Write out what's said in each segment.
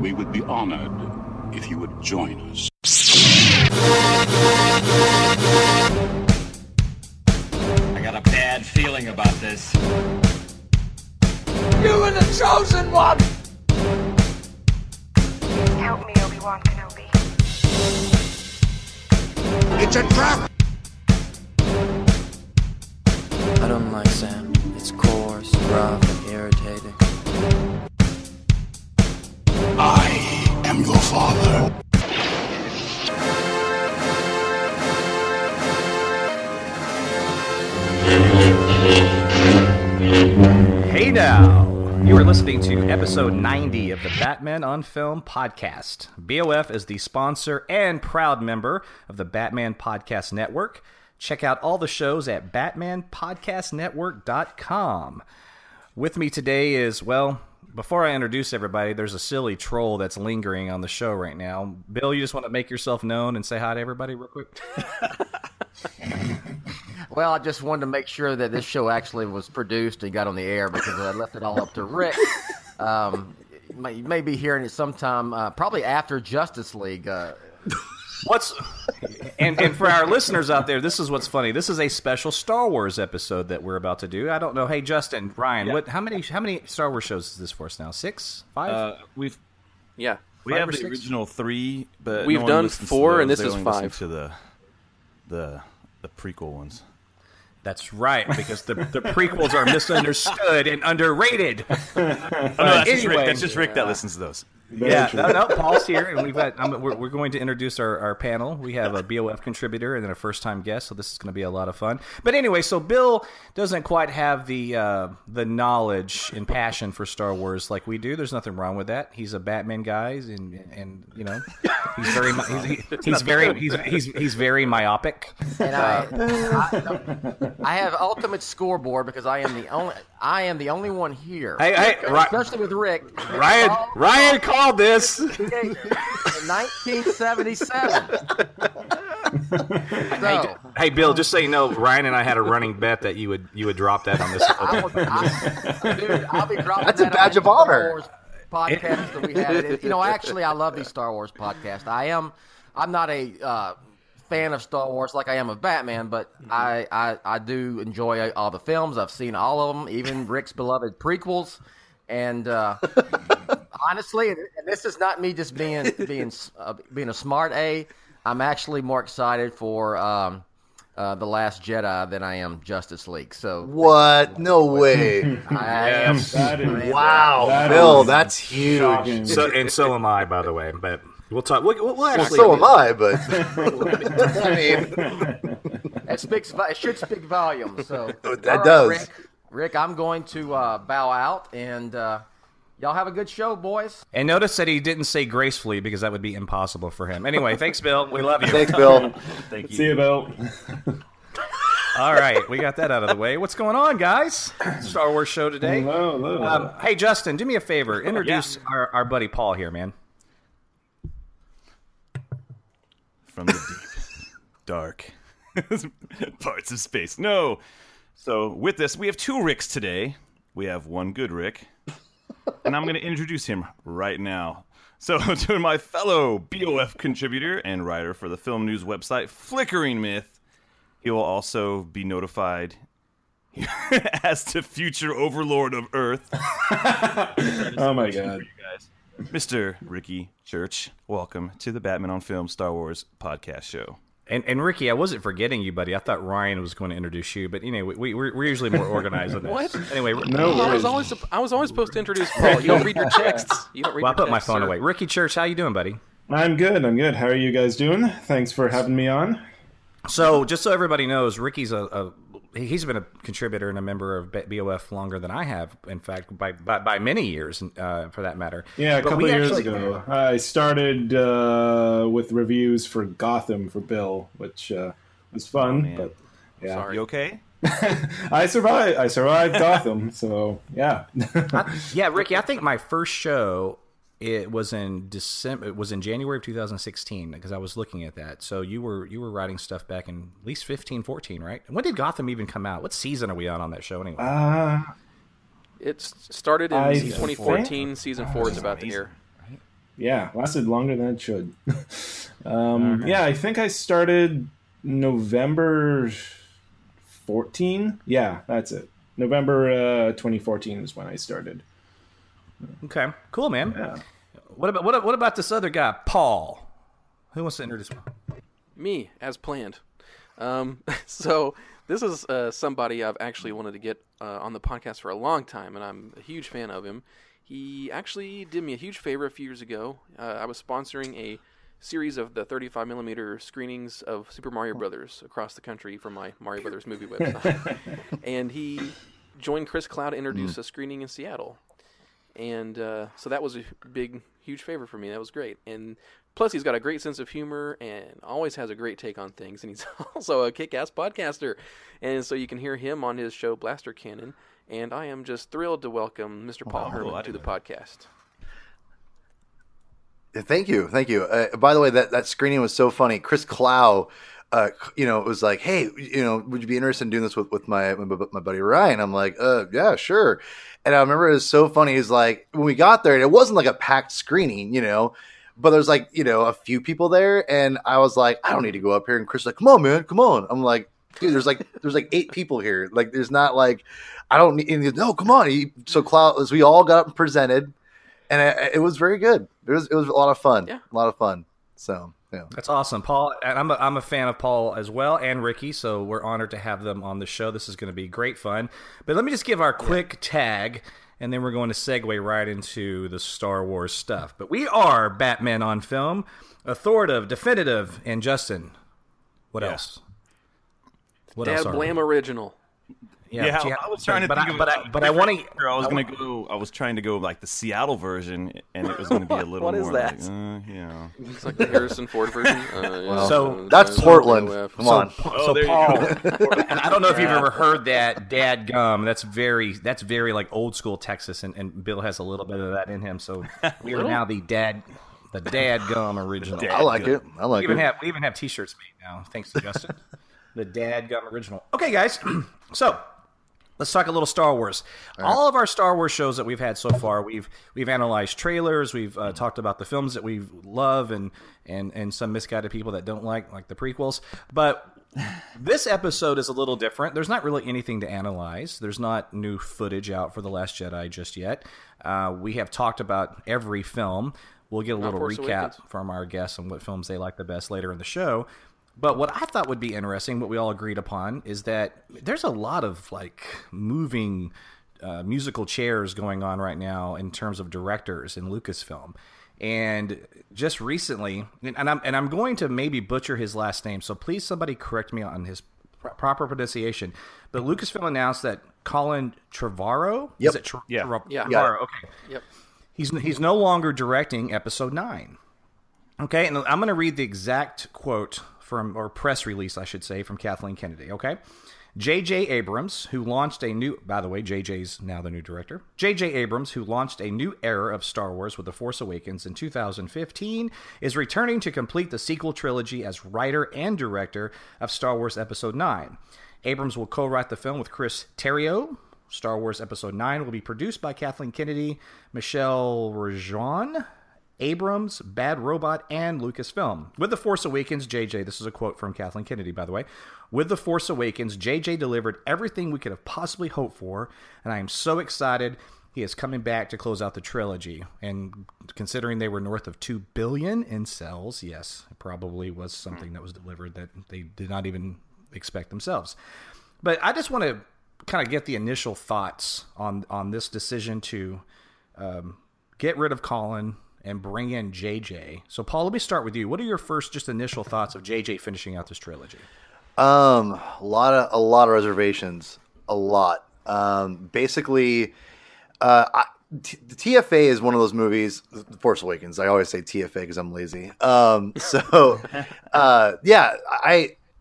We would be honored if you would join us. I got a bad feeling about this. You were the chosen one! Help me, Obi-Wan Kenobi. It's a trap! I don't like Sam. It's coarse, rough, and irritating. I am your father. Hey now! You are listening to episode 90 of the Batman on Film podcast. BOF is the sponsor and proud member of the Batman Podcast Network. Check out all the shows at batmanpodcastnetwork.com. With me today is, well, before I introduce everybody, there's a silly troll that's lingering on the show right now. Bill, you just want to make yourself known and say hi to everybody real quick? Well, I just wanted to make sure that this show actually was produced and got on the air because I left it all up to Rick. You may be hearing it sometime, probably after Justice League. And for our listeners out there, this is what's funny. This is a special Star Wars episode that we're about to do. I don't know. Hey, Justin, Ryan, Yeah. how many Star Wars shows is this for us now? 6? 5? We Five have or the six? original 3, but We've no one done listens to 4, those. and this They is only listen 5. to the prequel ones. That's right, because the prequels are misunderstood and underrated. Oh, no, that's Anyway. just Rick that listens to those. No, Paul's here, and we're going to introduce our panel. We have a BOF contributor and then a first-time guest, so this is going to be a lot of fun. But anyway, so Bill doesn't quite have the knowledge and passion for Star Wars like we do. There's nothing wrong with that. He's a Batman guy, and you know, he's very myopic. And I have ultimate scoreboard because I am the only one here. Hey, especially with Rick. Ryan called this. 1977. Hey, Bill, just so you know, Ryan and I had a running bet that you would drop that on this. Dude, I'll be dropping That's a that badge on of honor. Star Wars podcast that we had. Actually, I love these Star Wars podcasts. I'm not a fan of Star Wars like I am of Batman, but I do enjoy all the films. I've seen all of them, even Rick's beloved prequels. And honestly, and this is not me just being a smart A. I'm actually more excited for The Last Jedi than I am Justice League. So What? No way. I am. Wow, Bill, that's huge. So am I, by the way. But we'll talk. We'll actually. So am I, but I mean, It should speak volumes. So that does. Rick, I'm going to bow out, and y'all have a good show, boys. And notice that he didn't say gracefully because that would be impossible for him. Anyway, thanks, Bill. We love you. Thanks, Bill. Thank you. See you, Bill. All right, we got that out of the way. What's going on, guys? Star Wars show today. Hello. Hey, Justin, do me a favor. Introduce our buddy Paul here, man. From the deep, dark parts of space. No. So with this, we have 2 Ricks today. We have one good Rick, and I'm going to introduce him right now. So to my fellow BOF contributor and writer for the film news website Flickering Myth, he will also be notified as to future overlord of Earth. Oh my God. Mr. Ricky Church, welcome to the Batman on Film Star Wars podcast show. And Ricky, I wasn't forgetting you, buddy. I thought Ryan was going to introduce you, but we're usually more organized than this. What? Anyway, I was always supposed to introduce Paul. You don't read your texts. You don't read well, I your put my texts, phone sir. away. Ricky Church, how you doing, buddy? I'm good. How are you guys doing? Thanks for having me on. So, just so everybody knows, Ricky's he's been a contributor and a member of BOF longer than I have. In fact, by many years, for that matter. Yeah, a couple of years ago, I started with reviews for Gotham for Bill, which was fun. But yeah, Sorry. You okay? I survived Gotham. So yeah. Yeah, Ricky, I think my first show it was in December. It was in January of 2016 because I was looking at that. So you were writing stuff back in at least 15, 14, right? When did Gotham even come out? What season are we on that show anyway? It started in I 2014. Season 4 is about to air. Yeah, lasted longer than it should. Yeah, I think I started November 14. Yeah, that's it. November 2014 is when I started. Okay, cool, man. Yeah. What about this other guy, Paul? Who wants to introduce him? Me, as planned. So this is somebody I've actually wanted to get on the podcast for a long time, and I'm a huge fan of him. He actually did me a huge favor a few years ago. I was sponsoring a series of the 35mm screenings of Super Mario Brothers across the country from my Mario Brothers movie website. And he joined Chris Cloud to introduce a screening in Seattle. And so that was a huge favor for me. That was great. And plus, he's got a great sense of humor and always has a great take on things. And he's also a kick-ass podcaster. And so you can hear him on his show, Blaster Cannon. And I am just thrilled to welcome Mr. Paul Hermann to the podcast. Thank you. By the way, that screening was so funny. Chris Clow, was like, "Hey, would you be interested in doing this with my buddy Ryan?" I'm like, "Yeah, sure." And I remember it was so funny. He's like, when we got there, it wasn't like a packed screening, but there's like, a few people there, and I was like, I don't need to go up here. And Chris was like, "Come on, man, come on." I'm like, "Dude, there's like 8 people here. Like, there's not like, I don't need." And he goes, "No, come on." So Cloud, we all got up and presented. And it was very good. It was a lot of fun. Yeah. A lot of fun. So, yeah. That's awesome, Paul. And I'm a fan of Paul as well, and Ricky. So we're honored to have them on the show. This is going to be great fun. But let me just give our quick tag, and then we're going to segue right into the Star Wars stuff. But we are Batman on Film, authoritative, definitive, and Justin. What else? What else? Dad Blam original. Yeah, I was trying to think of it. But I want to. I was trying to go like the Seattle version, and it was going to be a little what more. What is that? It's like the Harrison Ford version. So that's Portland. Come on. So Paul, and I don't know if you've ever heard that "dad gum." That's very like old school Texas, and Bill has a little bit of that in him. So we are now the dad gum original. I like it. We even have T-shirts made now, thanks to Justin. The dad gum original. Okay, guys. So. Let's talk a little Star Wars. All of our Star Wars shows that we've had so far, we've analyzed trailers, we've talked about the films that we love, and some misguided people that don't like the prequels. But this episode is a little different. There's not really anything to analyze. There's not new footage out for The Last Jedi just yet. We have talked about every film. We'll get a little recap from our guests on what films they like the best later in the show. But what I thought would be interesting, what we all agreed upon, is that there's a lot of like moving musical chairs going on right now in terms of directors in Lucasfilm. And just recently, and I'm going to maybe butcher his last name, so please somebody correct me on his proper pronunciation. But Lucasfilm announced that Colin Trevorrow, Yep. Is it Trevorrow? Yeah. Okay. Yep. He's no longer directing Episode 9. Okay, and I'm going to read the exact quote or press release, I should say, from Kathleen Kennedy, okay? J.J. Abrams, who launched a new... By the way, J.J.'s now the new director. J.J. Abrams, who launched a new era of Star Wars with The Force Awakens in 2015, is returning to complete the sequel trilogy as writer and director of Star Wars Episode 9. Abrams will co-write the film with Chris Terrio. Star Wars Episode 9 will be produced by Kathleen Kennedy, Michelle Rajon, Abrams, Bad Robot, and Lucasfilm. With The Force Awakens, JJ, this is a quote from Kathleen Kennedy, by the way. With The Force Awakens, JJ delivered everything we could have possibly hoped for, and I am so excited he is coming back to close out the trilogy. And considering they were north of 2 billion in sales, yes, it probably was something that was delivered that they did not even expect themselves. But I just want to kind of get the initial thoughts on this decision to get rid of Colin and bring in JJ. So, Paul, let me start with you. What are your first just initial thoughts of JJ finishing out this trilogy? A lot of reservations. A lot. Basically, the TFA is one of those movies. The Force Awakens. I always say TFA because I'm lazy. Yeah,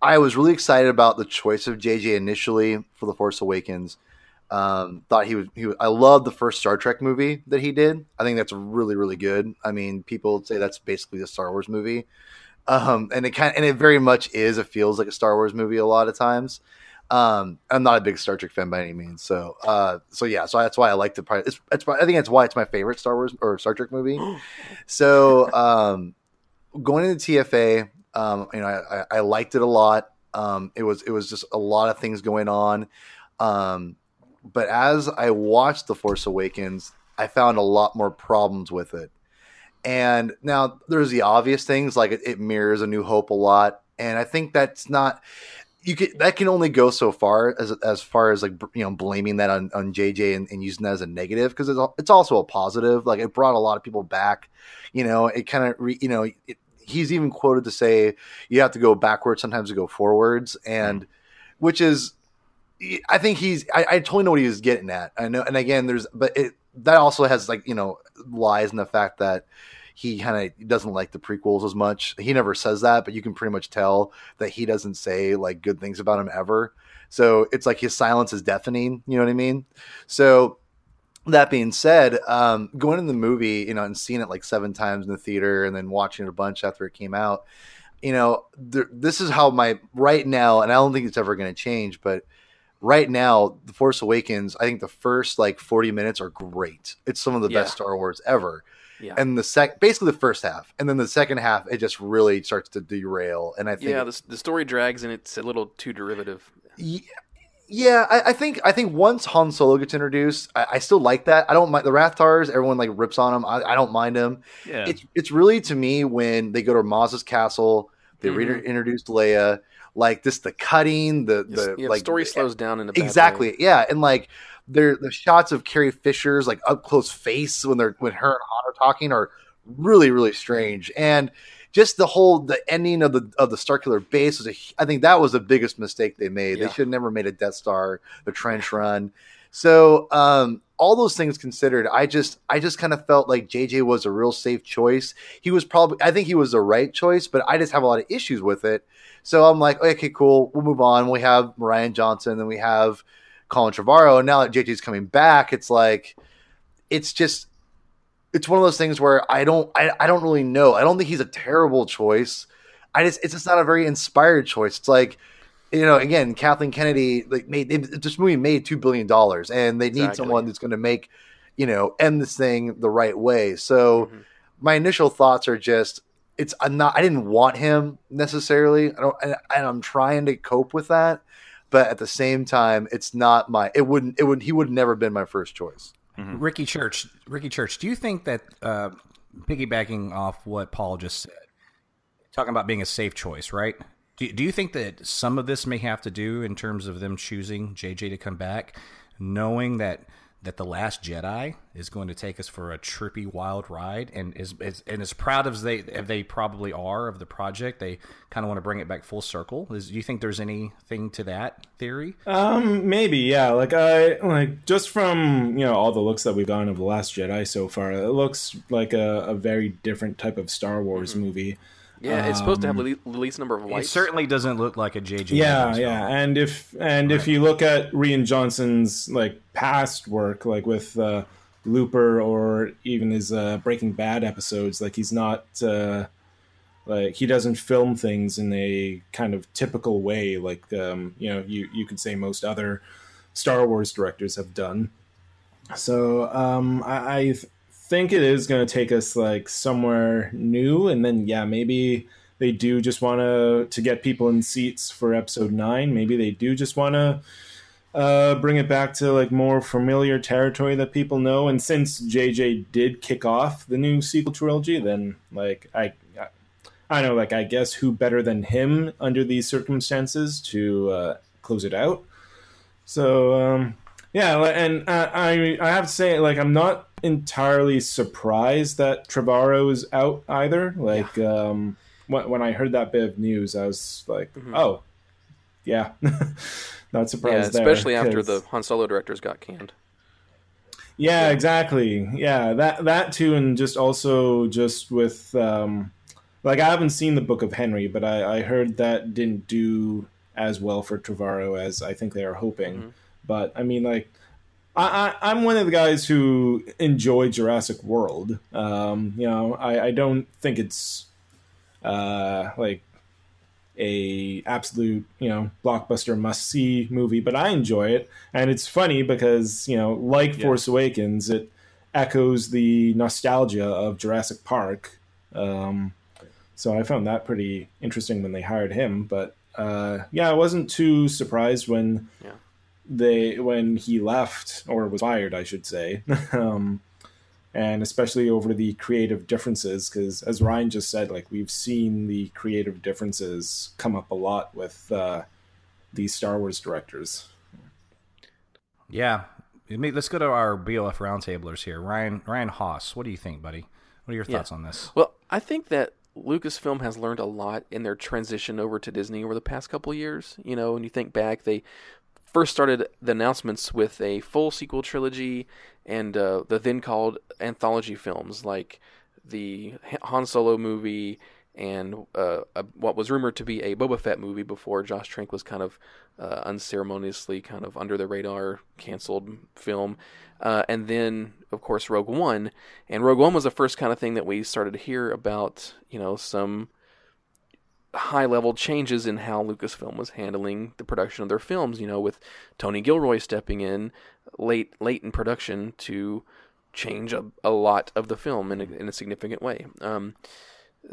I was really excited about the choice of JJ initially for The Force Awakens. Thought he was. I love the first Star Trek movie that he did. I think that's really, really good. I mean, people say that's basically a Star Wars movie, and it very much is. It feels like a Star Wars movie a lot of times. I'm not a big Star Trek fan by any means. So that's why I like the part. I think that's why it's my favorite Star Wars or Star Trek movie. So, going into TFA, I liked it a lot. It was just a lot of things going on. But as I watched The Force Awakens, I found a lot more problems with it. And now there's the obvious things, like it mirrors A New Hope a lot. And I think that's not, that can only go so far as like, blaming that on JJ and using that as a negative, because it's also a positive. Like, it brought a lot of people back. It kind of, he's even quoted to say you have to go backwards sometimes to go forwards, and which is, I think I totally know what he was getting at. I know, and again, that also has lies in the fact that he kind of doesn't like the prequels as much. He never says that, but you can pretty much tell that he doesn't say like good things about him ever. So it's like his silence is deafening. You know what I mean? So that being said, going in the movie, and seeing it like 7 times in the theater and then watching it a bunch after it came out, this is how right now, and I don't think it's ever going to change, but right now, The Force Awakens, I think the first 40 minutes are great. It's some of the best Star Wars ever. Yeah. And basically the first half, and then the second half, it just really starts to derail. And I think the story drags and it's a little too derivative. Yeah, I think once Han Solo gets introduced, I still like that. I don't mind the Rathtars. Everyone rips on them. I don't mind them. Yeah. It's really, to me, when they go to Maz's castle, they reintroduced Leia. The cutting, the story slows down in a exactly bad way. Yeah, and the shots of Carrie Fisher's up close face when her and Han are talking are really, really strange. And just the ending of the Starkiller base I think that was the biggest mistake they made. Yeah. They should have never made a Death Star, the trench run. So all those things considered, I just kind of felt like JJ was a real safe choice. I think he was the right choice, but I just have a lot of issues with it. So I'm like, okay, cool, we'll move on. We have Mariah Johnson, then we have Colin Trevorrow. And now that JJ's coming back, it's like, it's one of those things where I don't really know. I don't think he's a terrible choice. It's just not a very inspired choice. It's like, again, Kathleen Kennedy this movie made $2 billion, and they need someone that's going to make, end this thing the right way. So my initial thoughts are just, I didn't want him necessarily. And I'm trying to cope with that, but at the same time, it's not he would never been my first choice. Mm-hmm. Ricky Church, do you think that, piggybacking off what Paul just said, talking about being a safe choice, right? Do you think that some of this may have to do in terms of them choosing JJ to come back, knowing that The Last Jedi is going to take us for a trippy, wild ride, and as proud as they probably are of the project, they kind of want to bring it back full circle? Do you think there's anything to that theory? Maybe, yeah. Just from all the looks that we've gotten of The Last Jedi so far, it looks like a very different type of Star Wars movie. Yeah, it's supposed to have the least number of lights. It certainly doesn't look like a JJ. Yeah. And if you look at Rian Johnson's past work, with Looper or even his Breaking Bad episodes, he's not he doesn't film things in a kind of typical way, you could say most other Star Wars directors have done. So I think it is going to take us somewhere new, and then maybe they do just want to get people in seats for episode 9. Maybe they do just want to bring it back to more familiar territory that people know. And since JJ did kick off the new sequel trilogy, then I know, I guess who better than him under these circumstances to close it out. So yeah, and I have to say, I'm not entirely surprised that Trevorrow is out either. When I heard that bit of news, I was like, oh, yeah, not surprised. Yeah, especially after the Han Solo directors got canned. Yeah, exactly. Yeah, that too, and just with I haven't seen the Book of Henry, but I heard that didn't do as well for Trevorrow as I think they are hoping. Mm-hmm. But I mean, I'm one of the guys who enjoy Jurassic World. I don't think it's a absolute, blockbuster must-see movie, but I enjoy it. And it's funny because, like Force Awakens, it echoes the nostalgia of Jurassic Park. So I found that pretty interesting when they hired him. But I wasn't too surprised when he left, or was fired, I should say. And especially over the creative differences, because as Ryan just said, like, we've seen the creative differences come up a lot with these Star Wars directors. Yeah. Let's go to our BOF roundtablers here. Ryan Haas, what do you think, buddy? What are your thoughts on this? Well, I think that Lucasfilm has learned a lot in their transition over to Disney over the past couple of years. When you think back, they first started the announcements with a full sequel trilogy and the then called anthology films like the Han Solo movie and what was rumored to be a Boba Fett movie before Josh Trank was kind of unceremoniously kind of under the radar canceled film. And then, of course, Rogue One. And Rogue One was the first kind of thing that we started to hear about, some high-level changes in how Lucasfilm was handling the production of their films, with Tony Gilroy stepping in late in production to change a lot of the film in a significant way.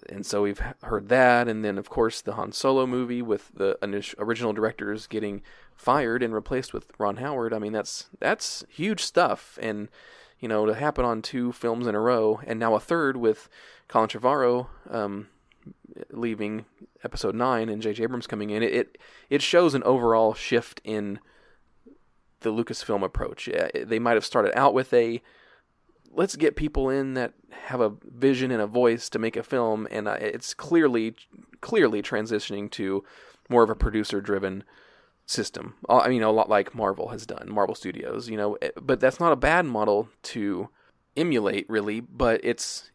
And so we've heard that, and then, of course, the Han Solo movie with the original directors getting fired and replaced with Ron Howard. I mean, that's huge stuff, and, to happen on 2 films in a row, and now a third with Colin Trevorrow leaving Episode 9 and J.J. Abrams coming in, it shows an overall shift in the Lucasfilm approach. They might have started out with let's get people in that have a vision and a voice to make a film, and it's clearly transitioning to more of a producer-driven system. A lot like Marvel has done, Marvel Studios, but that's not a bad model to emulate, really, but it's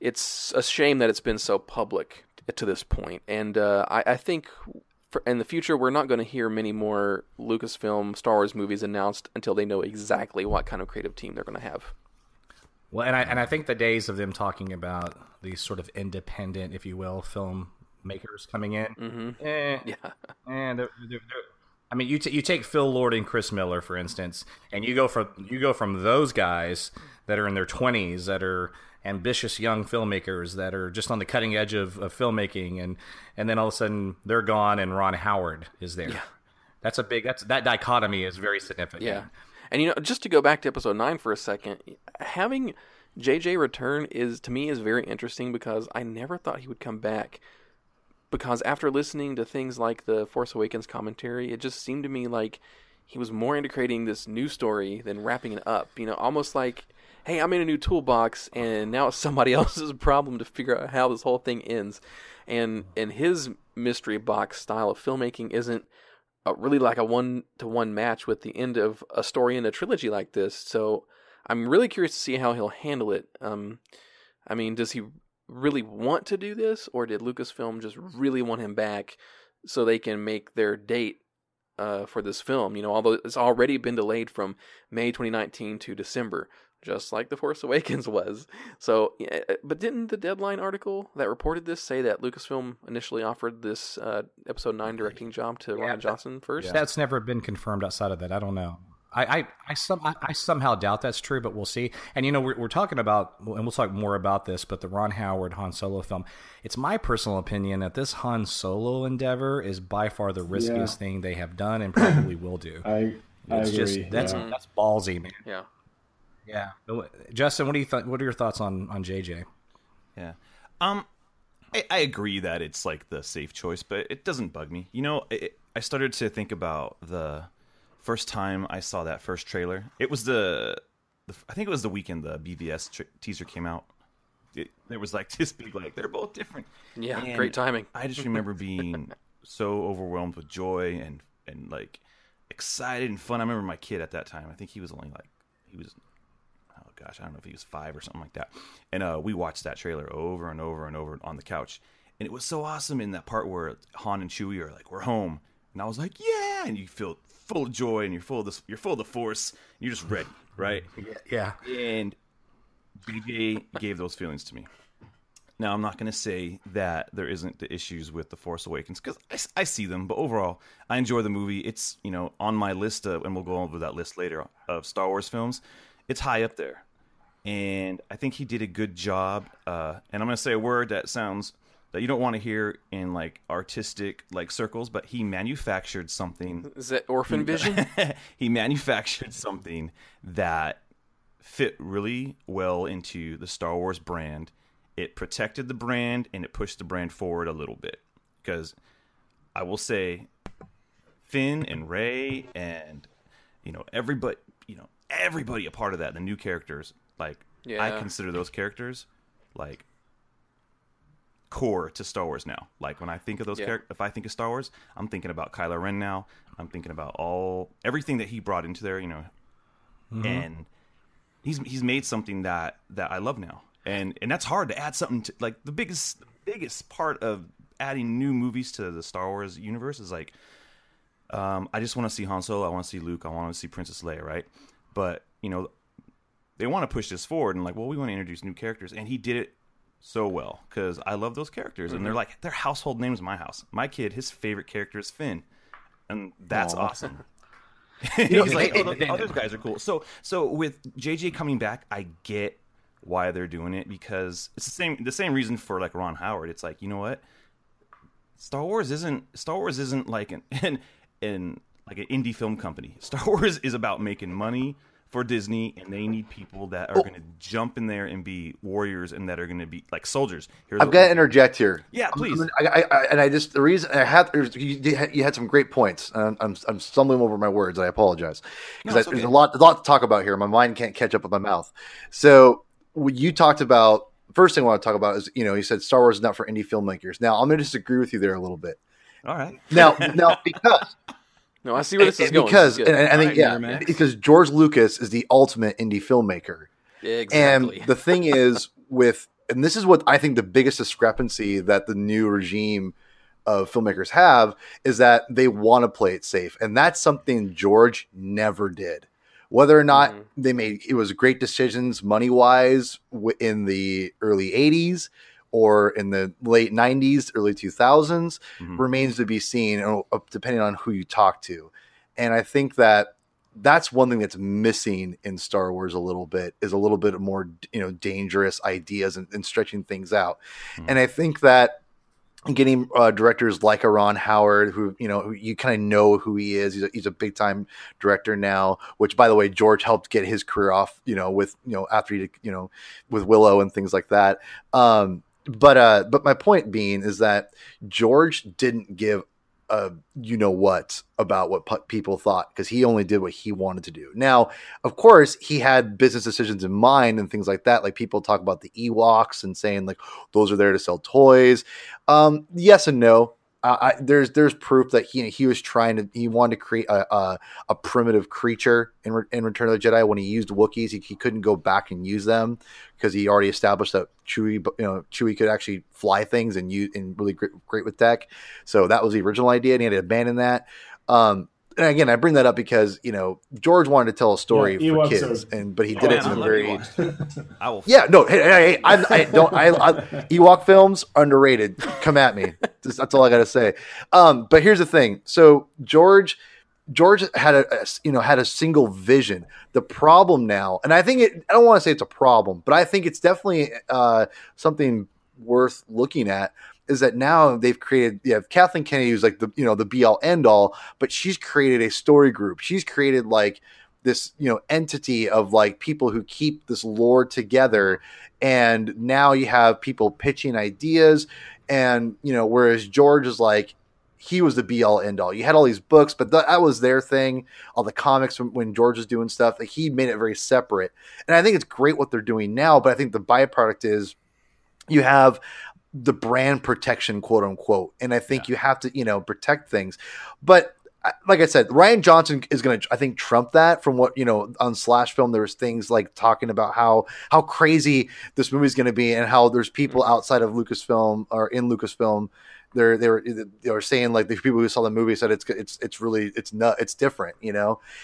a shame that it's been so public to this point. And I think in the future, we're not going to hear many more Lucasfilm Star Wars movies announced until they know exactly what kind of creative team they're going to have. Well, and I think the days of them talking about these sort of independent, if you will, filmmakers coming in, I mean, you take Phil Lord and Chris Miller, for instance, and you go from those guys that are in their 20s, that are ambitious young filmmakers that are just on the cutting edge of filmmaking, and then all of a sudden they're gone and Ron Howard is there. Yeah. That dichotomy is very significant. Yeah. And just to go back to Episode 9 for a second, having JJ return is very interesting, because I never thought he would come back. Because after listening to things like the Force Awakens commentary, it just seemed to me like he was more into creating this new story than wrapping it up. Almost like, hey, I'm in a new toolbox, and now it's somebody else's problem to figure out how this whole thing ends. And his mystery box style of filmmaking isn't really like a one-to-one match with the end of a story in a trilogy like this. So I'm really curious to see how he'll handle it. Does he really want to do this, or did Lucasfilm just really want him back so they can make their date for this film? Although it's already been delayed from May 2019 to December, just like The Force Awakens was. So, but didn't the Deadline article that reported this say that Lucasfilm initially offered this Episode 9 directing job to Rian Johnson first? Yeah. That's never been confirmed outside of that. I don't know. I somehow doubt that's true, but we'll see. And we're talking about, and we'll talk more about this, but the Ron Howard Han Solo film. It's my personal opinion that this Han Solo endeavor is by far the riskiest thing they have done and probably will do. I agree. That's ballsy, man. Yeah. Yeah, Justin, what do you think? What are your thoughts on JJ? Yeah, I agree that it's like the safe choice, but it doesn't bug me. I started to think about the first time I saw that first trailer. It was I think it was the weekend the BVS teaser came out. There was like this big, like, they're both different. Yeah, and great timing. I just remember being so overwhelmed with joy and like excited and fun. I remember my kid at that time. I think he was I don't know if he was 5 or something like that. And we watched that trailer over and over and over on the couch. And it was so awesome in that part where Han and Chewie are like, we're home. And I was like, yeah. And you feel full of joy, and you're full of the Force. And you're just ready, right? Yeah. And BJ gave those feelings to me. Now, I'm not going to say that there isn't the issues with The Force Awakens, because I see them, but overall, I enjoy the movie. It's, on my list, and we'll go over that list later, of Star Wars films. It's high up there. And I think he did a good job. And I'm going to say a word that you don't want to hear in, like, artistic, like, circles, but he manufactured something. Is that Orphan Vision? He manufactured something that fit really well into the Star Wars brand. It protected the brand, and it pushed the brand forward a little bit. Because I will say, Finn and Rey and everybody a part of that, the new characters, like I consider those characters like core to Star Wars now. Like when I think of those characters, if I think of Star Wars, I'm thinking about Kylo Ren now. I'm thinking about everything that he brought into there, and he's made something that I love now. And that's hard to add something to, like, the biggest part of adding new movies to the Star Wars universe is like, I just want to see Han Solo, I want to see Luke, I want to see Princess Leia, right? But, they want to push this forward and like, well, we want to introduce new characters. And he did it so well because I love those characters. And they're household names in my house. My kid, his favorite character is Finn. And that's awesome. He's like, those guys are cool. So with JJ coming back, I get why they're doing it, because it's the same reason for like Ron Howard. It's like, you know what? Star Wars isn't like an indie film company. Star Wars is about making money for Disney, and they need people that are going to jump in there and be warriors, and that are going to be like soldiers. I've got to interject here. Yeah, please. The reason I had, you had some great points. I'm stumbling over my words. I apologize because there's a lot to talk about here. My mind can't catch up with my mouth. So what you talked about, first thing I want to talk about is, you said Star Wars is not for indie filmmakers. Now I'm going to disagree with you there a little bit. All right. Now because. No, I see where this is going. Because George Lucas is the ultimate indie filmmaker. Exactly. And the thing is and this is what I think the biggest discrepancy that the new regime of filmmakers have, is that they want to play it safe. And that's something George never did. Whether or not it was great decisions money-wise in the early 80s, or in the late 90s, early 2000s, remains to be seen, depending on who you talk to. And I think that's one thing that's missing in Star Wars a little bit more, dangerous ideas and stretching things out. And I think that getting directors like a Ron Howard, who you kind of know who he is. He's a big time director now. Which, by the way, George helped get his career off. With after he with Willow and things like that. But my point being is that George didn't give what about what people thought, because he only did what he wanted to do. Now, of course, he had business decisions in mind and things like that. Like people talk about the Ewoks and saying like those are there to sell toys. Yes and no. There's proof that he wanted to create a primitive creature in Return of the Jedi. When he used Wookiees, he couldn't go back and use them because he already established that Chewie could actually fly things and really great with tech. So that was the original idea, and he had to abandon that. And again, I bring that up because George wanted to tell a story for kids, but he did it in a very Ewok films underrated. Come at me. That's all I got to say. But here's the thing. So George had a single vision. The problem now, and I don't want to say it's a problem, but I think it's definitely something worth looking at, is that now they've created, you have Kathleen Kennedy, who's like the be all end all, but she's created a story group. She's created like this, entity of like people who keep this lore together. And now you have people pitching ideas, and, whereas George is like, he was the be all end all. You had all these books, but that was their thing. All the comics when George was doing stuff, like he made it very separate. And I think it's great what they're doing now, but I think the byproduct is you have the brand protection, quote unquote. And I think you have to, protect things. But like I said, Rian Johnson is going to, I think, trump that. From what, on Slash Film, there was things like talking about how crazy this movie is going to be, and how there's people outside of Lucasfilm or in Lucasfilm. They were saying, like, the people who saw the movie said it's different,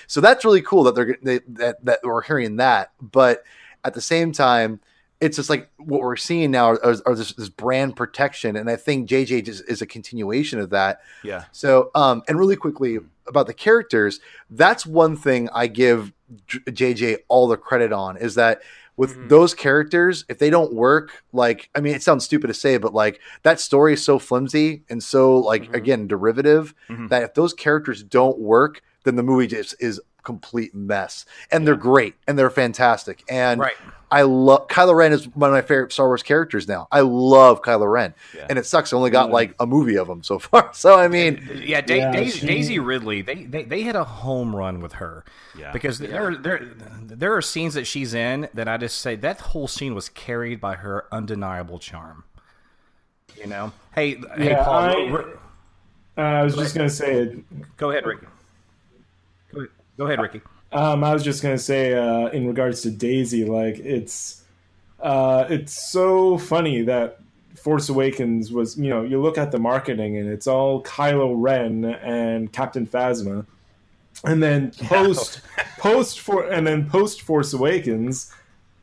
So that's really cool that that we're hearing that. But at the same time, it's just like what we're seeing now are this brand protection, and I think JJ just is a continuation of that. Yeah. So, and really quickly about the characters, that's one thing I give JJ all the credit on, is that with those characters, if they don't work, like, I mean, it sounds stupid to say, but like that story is so flimsy and so like, again, derivative that if those characters don't work, then the movie just is complete mess. And they're great and they're fantastic. And I love Kylo Ren is one of my favorite Star Wars characters now. I love Kylo Ren, and it sucks. I only got like a movie of him so far. So I mean, Daisy Ridley, they hit a home run with her, because there are scenes that she's in that I just say that whole scene was carried by her undeniable charm. You know, hey, Paul. I was just gonna say. Go ahead, Ricky. Go ahead, Ricky. I was just gonna say, in regards to Daisy, like it's so funny that Force Awakens was, you look at the marketing and it's all Kylo Ren and Captain Phasma, and then post Force Awakens,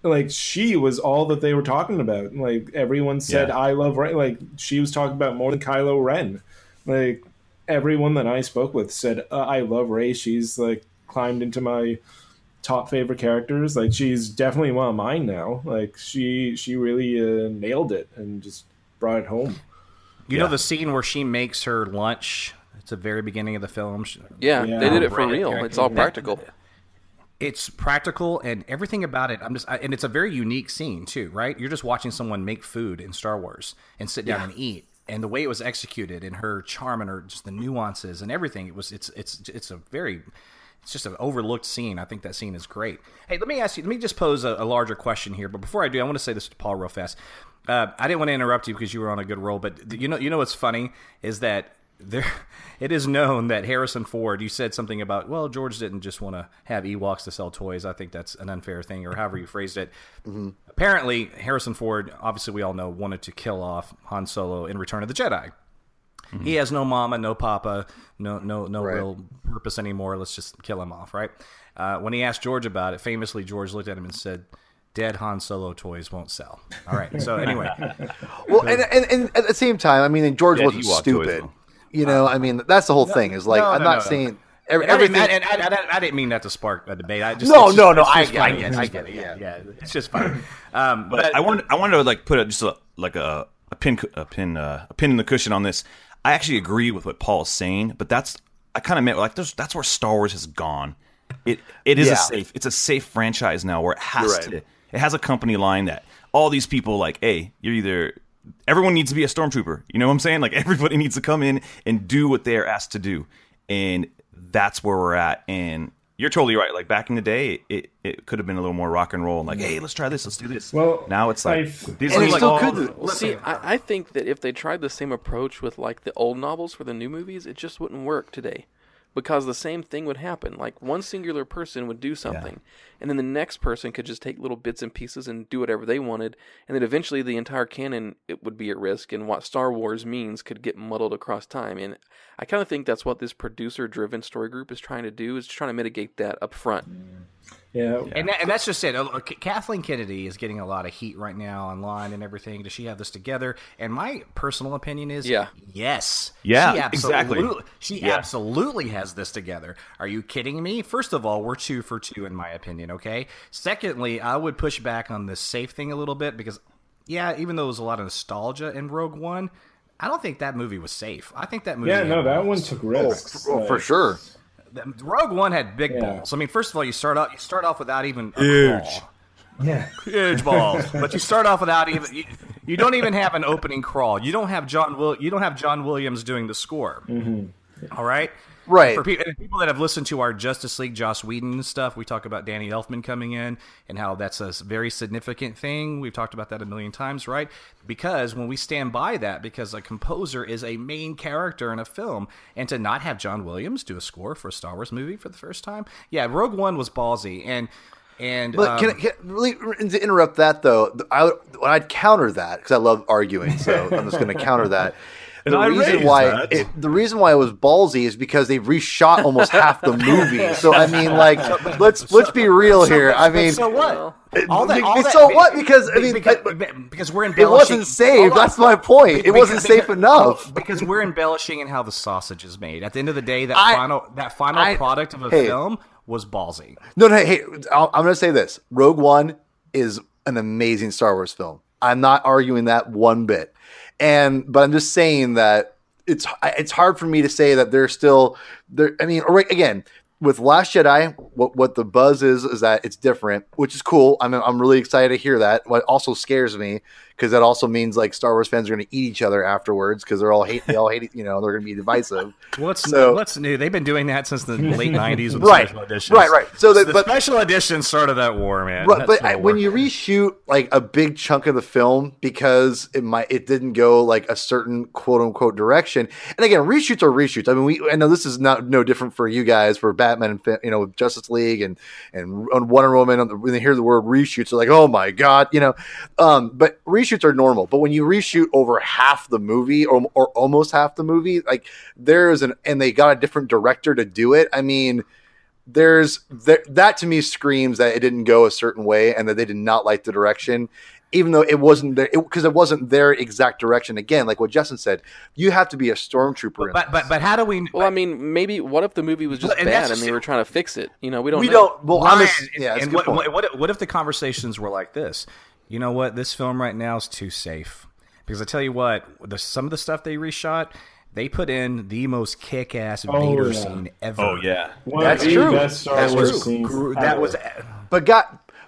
like she was all that they were talking about. Like everyone said, "I love Rey." Like she was talking about more than Kylo Ren. Like everyone that I spoke with said, "I love Rey." She's like climbed into my top favorite characters. Like she's definitely one of mine now. Like she really nailed it and just brought it home. You know the scene where she makes her lunch? It's the very beginning of the film. They did it for real. It's all practical. It's practical and everything about it. And it's a very unique scene too, right? You're just watching someone make food in Star Wars and sit down and eat. And the way it was executed and her charm and her just the nuances and everything, it's just an overlooked scene. I think that scene is great. Hey, let me just pose a larger question here. But before I do, I want to say this to Paul real fast. I didn't want to interrupt you because you were on a good roll. But you know what's funny is that it is known that Harrison Ford, you said something about, well, George didn't just want to have Ewoks to sell toys. I think that's an unfair thing, or however you phrased it. Apparently, Harrison Ford, obviously we all know, wanted to kill off Han Solo in Return of the Jedi. He has no mama, no papa, no real purpose anymore. Let's just kill him off, right? When he asked George about it, famously George looked at him and said, "Dead Han Solo toys won't sell." All right. So anyway, well, and at the same time, I mean, George wasn't stupid. I mean, that's the whole thing. Is like I'm not saying everything. I didn't mean that to spark a debate. I get it. Yeah, it's just fun. But I wanted to like put a pin in the cushion on this. I actually agree with what Paul's saying, but I kind of meant like that's where Star Wars has gone. It's a safe franchise now where it has a company line that all these people like, hey, everyone needs to be a stormtrooper. You know what I'm saying? Like everybody needs to come in and do what they're asked to do, and that's where we're at. And you're totally right. Like back in the day, it could have been a little more rock and roll. And like, hey, let's try this. Let's do this. Well, now it's like these are like See, I think that if they tried the same approach with like the old novels for the new movies, it just wouldn't work today. Because the same thing would happen. Like one singular person would do something, and then the next person could just take little bits and pieces and do whatever they wanted, and then eventually the entire canon it would be at risk, and what Star Wars means could get muddled across time. And I kind of think that's what this producer-driven story group is trying to do, is trying to mitigate that up front. Yeah. And that's just it. Kathleen Kennedy is getting a lot of heat right now online and everything. Does she have this together? And my personal opinion is yes. Yeah, exactly. She absolutely has this together. Are you kidding me? First of all, we're 2 for 2 in my opinion, okay? Secondly, I would push back on the safe thing a little bit because, even though there was a lot of nostalgia in Rogue One, I don't think that movie was safe. I think that movie... Yeah, no, that one took risks. Oh, for sure. Rogue One had big balls. I mean, first of all, you start off without even a crawl. Yeah, huge balls. But you start off without even you don't even have an opening crawl. You don't have John Williams doing the score. All right. Right. For people that have listened to our Justice League Joss Whedon stuff, we talk about Danny Elfman coming in and how that's a very significant thing. We've talked about that a million times, right? Because when we stand by that, because a composer is a main character in a film, and to not have John Williams do a score for a Star Wars movie for the first time, Rogue One was ballsy. But can really to interrupt that though? I'd counter that because I love arguing, so I'm just going to counter that. the reason why it was ballsy is because they reshot almost half the movie. So I mean, like, let's be real here. I mean, so what? Because I mean, because we're embellishing. It wasn't safe. That's my point. It wasn't safe enough. Because we're embellishing in how the sausage is made. At the end of the day, that final product of a film was ballsy. No, hey, I'm going to say this: Rogue One is an amazing Star Wars film. I'm not arguing that one bit, but I'm just saying that it's hard for me to say that they're still there. I mean, again. With Last Jedi, what the buzz is that it's different, which is cool. I'm really excited to hear that. What also scares me, because that also means like Star Wars fans are going to eat each other afterwards because they all hate they're going to be divisive. What's new? They've been doing that since the late '90s with special editions. Right. So the special editions started that war, man. Right, but when you reshoot like a big chunk of the film because it didn't go like a certain quote unquote direction, and again, reshoots are reshoots. I mean, I know this is no different for you guys for Batman and with Justice League and Wonder Woman. When they hear the word reshoots, they're like, oh my god, but reshoots are normal, but when you reshoot over half the movie or almost half the movie, like and they got a different director to do it. I mean, that to me screams that it didn't go a certain way and that they did not like the direction, even though it wasn't there because it wasn't their exact direction. Again, like what Justin said, you have to be a stormtrooper. But how do we? Well, I mean, maybe what if the movie was just bad and they were trying to fix it? We don't. We know. don't. Well, what if the conversations were like this? You know what? This film right now is too safe. Because I tell you what, some of the stuff they reshot, they put in the most kick-ass Vader scene ever. Oh, yeah. That's true. That was But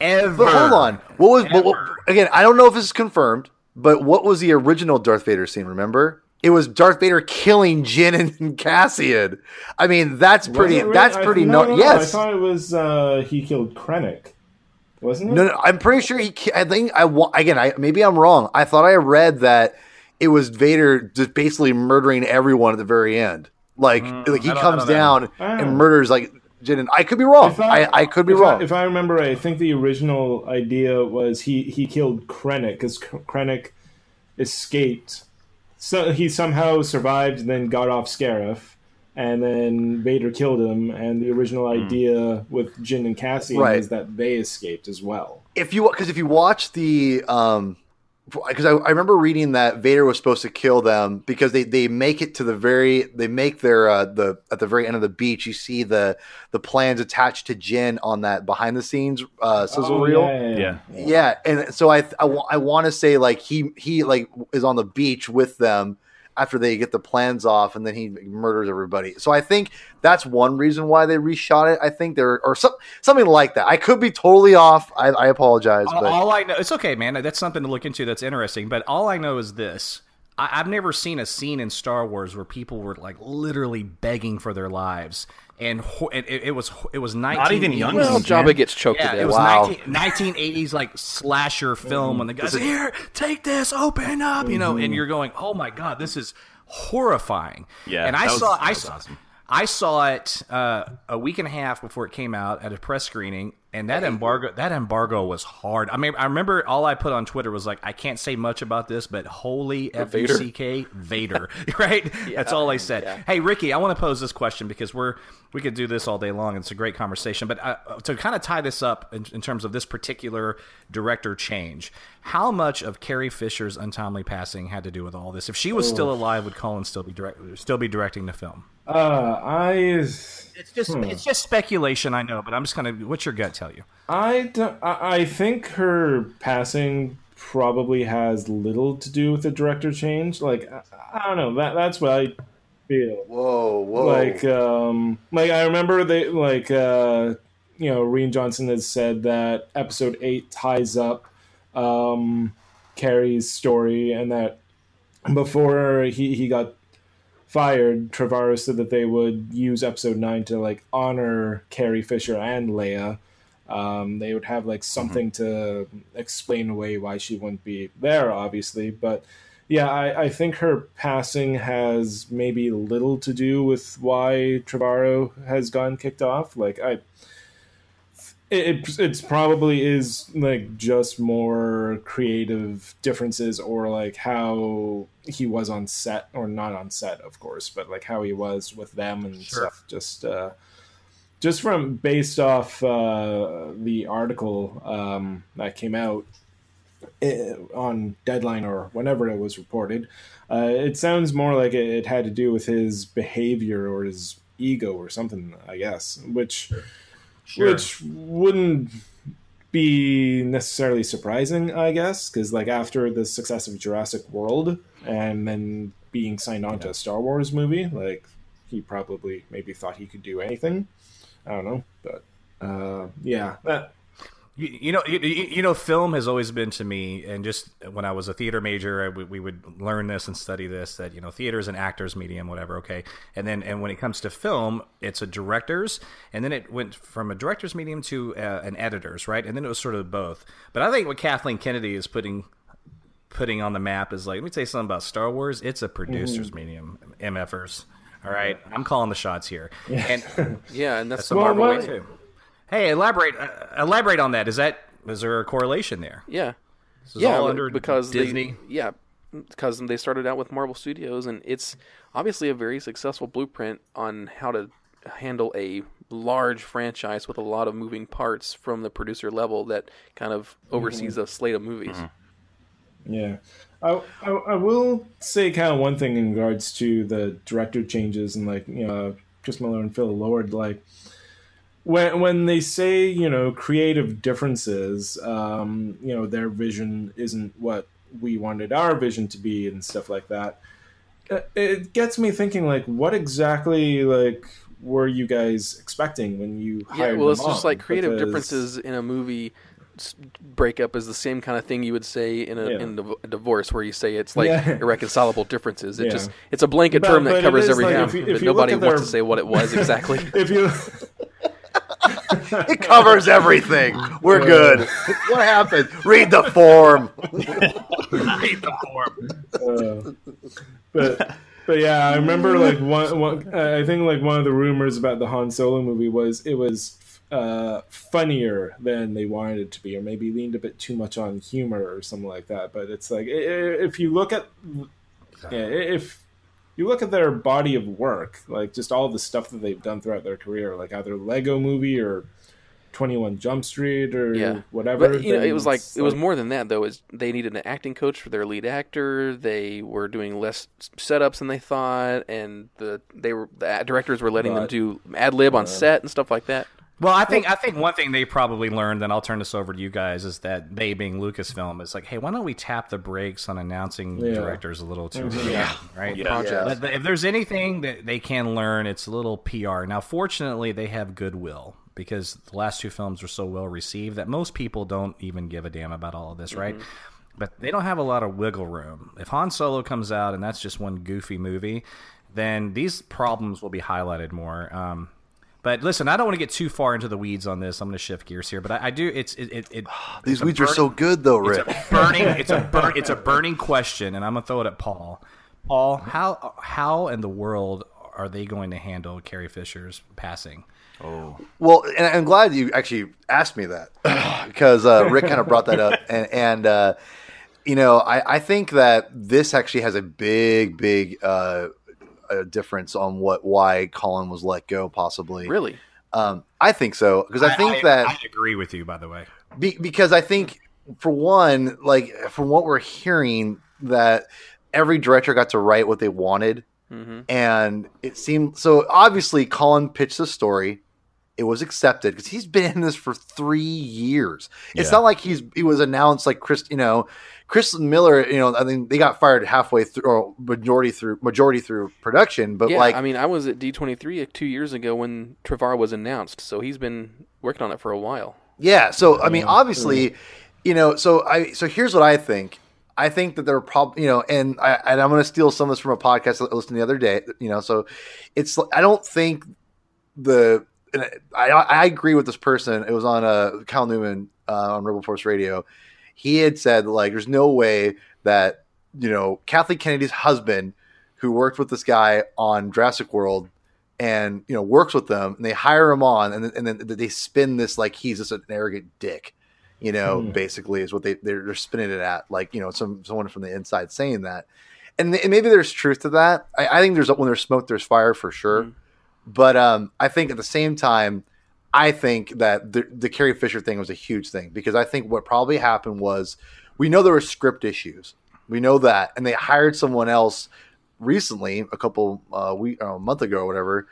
hold on. What again, I don't know if this is confirmed, but what was the original Darth Vader scene, remember? It was Darth Vader killing Jin and Cassian. I mean, that's pretty... Yes. I thought it was he killed Krennic. Wasn't it? No, I'm pretty sure maybe I'm wrong. I thought I read that it was Vader just basically murdering everyone at the very end. Like he comes down and murders like Jin. I could be wrong. I could be wrong. If I remember right, I think the original idea was he killed Krennic because Krennic escaped. So he somehow survived and then got off Scarif. And then Vader killed him, and the original idea with Jin and Cassian is that they escaped as well. If you watch the, because I remember reading that Vader was supposed to kill them because they make it to the at the very end of the beach. You see the plans attached to Jin on that behind the scenes sizzle reel. Yeah. And so I want to say like he like is on the beach with them after they get the plans off, and then he murders everybody. So I think that's one reason why they reshot it. I think something like that. I could be totally off. I apologize. But all I know, it's okay, man. That's something to look into. That's interesting. But all I know is this: I've never seen a scene in Star Wars where people were like literally begging for their lives. And it was 19. Not even young. Well, Jabba gets choked to death. It was 1980s like slasher film when the guys here, take this, open up, and you're going, oh my god, this is horrifying. Yeah, and I saw it a week and a half before it came out at a press screening, and that embargo was hard. I mean, I remember all I put on Twitter was like, I can't say much about this, but holy F-U-C-K, Vader, right? That's all I said. Yeah. Hey, Ricky, I want to pose this question because we could do this all day long, and it's a great conversation. But to kind of tie this up in terms of this particular director change, how much of Carrie Fisher's untimely passing had to do with all this? If she was still alive, would Colin still be directing the film? It's just speculation, I know, but I'm just kind of. What's your gut tell you? I think her passing probably has little to do with the director change. Like I don't know. That's what I feel. Whoa. Like I remember Rian Johnson has said that Episode 8 ties up Carrie's story, and that before he got fired, Trevorrow said that they would use Episode 9 to like honor Carrie Fisher and Leia. They would have like something to explain away why she wouldn't be there, obviously. But yeah, I think her passing has maybe little to do with why Trevorrow has gotten kicked off. Like It's probably is like just more creative differences, or like how he was on set, or not on set, of course, but like how he was with them and stuff. Just from based off the article that came out on Deadline or whenever it was reported, it sounds more like it had to do with his behavior or his ego or something, I guess, which wouldn't be necessarily surprising, I guess, because like after the success of Jurassic World and then being signed on to a Star Wars movie, like he probably maybe thought he could do anything. I don't know, but that. You know, film has always been to me, and just when I was a theater major, we would learn this and study this, that, you know, theater is an actor's medium, whatever, okay? And when it comes to film, it's a director's, and then it went from a director's medium to an editor's, right? And then it was sort of both. But I think what Kathleen Kennedy is putting on the map is like, let me tell you something about Star Wars. It's a producer's medium, MFers. All right? I'm calling the shots here. And and that's a Marvel way, too. Hey, elaborate on that. Is there a correlation there? Yeah. This is all under because Disney. Because they started out with Marvel Studios, and it's obviously a very successful blueprint on how to handle a large franchise with a lot of moving parts from the producer level that kind of oversees a slate of movies. Yeah. I will say kind of one thing in regards to the director changes and like, you know, Chris Miller and Phil Lord, like, when they say, you know, creative differences, you know, their vision isn't what we wanted our vision to be and stuff like that, it gets me thinking, like, what exactly, like, were you guys expecting when you hired them it's just on? like creative differences in a movie breakup is the same kind of thing you would say in a divorce, where you say it's like irreconcilable differences. It's a blanket term that covers everything, like, but nobody wants to say what it was exactly. It covers everything. We're good. What happened? Read the form. Read the form. But yeah, I remember like one. I think like one of the rumors about the Han Solo movie was it was funnier than they wanted it to be, or maybe leaned a bit too much on humor or something like that. But it's like if you look at you look at their body of work, like just all the stuff that they've done throughout their career, like either Lego Movie or 21 Jump Street or whatever. But, you know, it was more than that, though. Is they needed an acting coach for their lead actor. They were doing less setups than they thought, and the directors were letting them do ad lib on set and stuff like that. Well, I think one thing they probably learned, and I'll turn this over to you guys, is that they being Lucasfilm is like, hey, why don't we tap the brakes on announcing directors a little too early, right? If there's anything that they can learn, it's a little PR. Now, fortunately, they have goodwill, because the last two films were so well received that most people don't even give a damn about all of this, right? But they don't have a lot of wiggle room. If Han Solo comes out and that's just one goofy movie, then these problems will be highlighted more. But listen, I don't want to get too far into the weeds on this. I'm going to shift gears here, but I do. These weeds are so good, though, Rick. It's a burning question, and I'm going to throw it at Paul. Paul, how in the world are they going to handle Carrie Fisher's passing? Oh, well, and I'm glad you actually asked me that, because Rick kind of brought that up, and you know, I think that this actually has a big a difference on why Colin was let go, possibly. Really? I think so, because I think that I agree with you, by the way. Because I think, for one, like from what we're hearing, that every director got to write what they wanted, and it seemed so. Obviously, Colin pitched the story. It was accepted because he's been in this for 3 years. It's not like he was announced like Chris Miller, you know, I think they got fired halfway through, or majority through production. But I mean, I was at D23 2 years ago when Trevorrow was announced, so he's been working on it for a while. Yeah, so I mean, obviously, you know, so here's what I think. I think that there are probably, you know, and I'm going to steal some of this from a podcast I listened to the other day. You know, so I don't think I agree with this person. It was on Kyle Newman on Rebel Force Radio. He had said, like, there's no way that, you know, Kathleen Kennedy's husband, who worked with this guy on Jurassic World, and works with them, and they hire him on, and then they spin this like he's just an arrogant dick. Basically is what they're spinning it at, like someone from the inside saying that, and maybe there's truth to that. I think when there's smoke, there's fire for sure. But I think at the same time, I think that the Carrie Fisher thing was a huge thing, because I think what probably happened was, we know there were script issues, we know that, and they hired someone else recently, a month ago or whatever,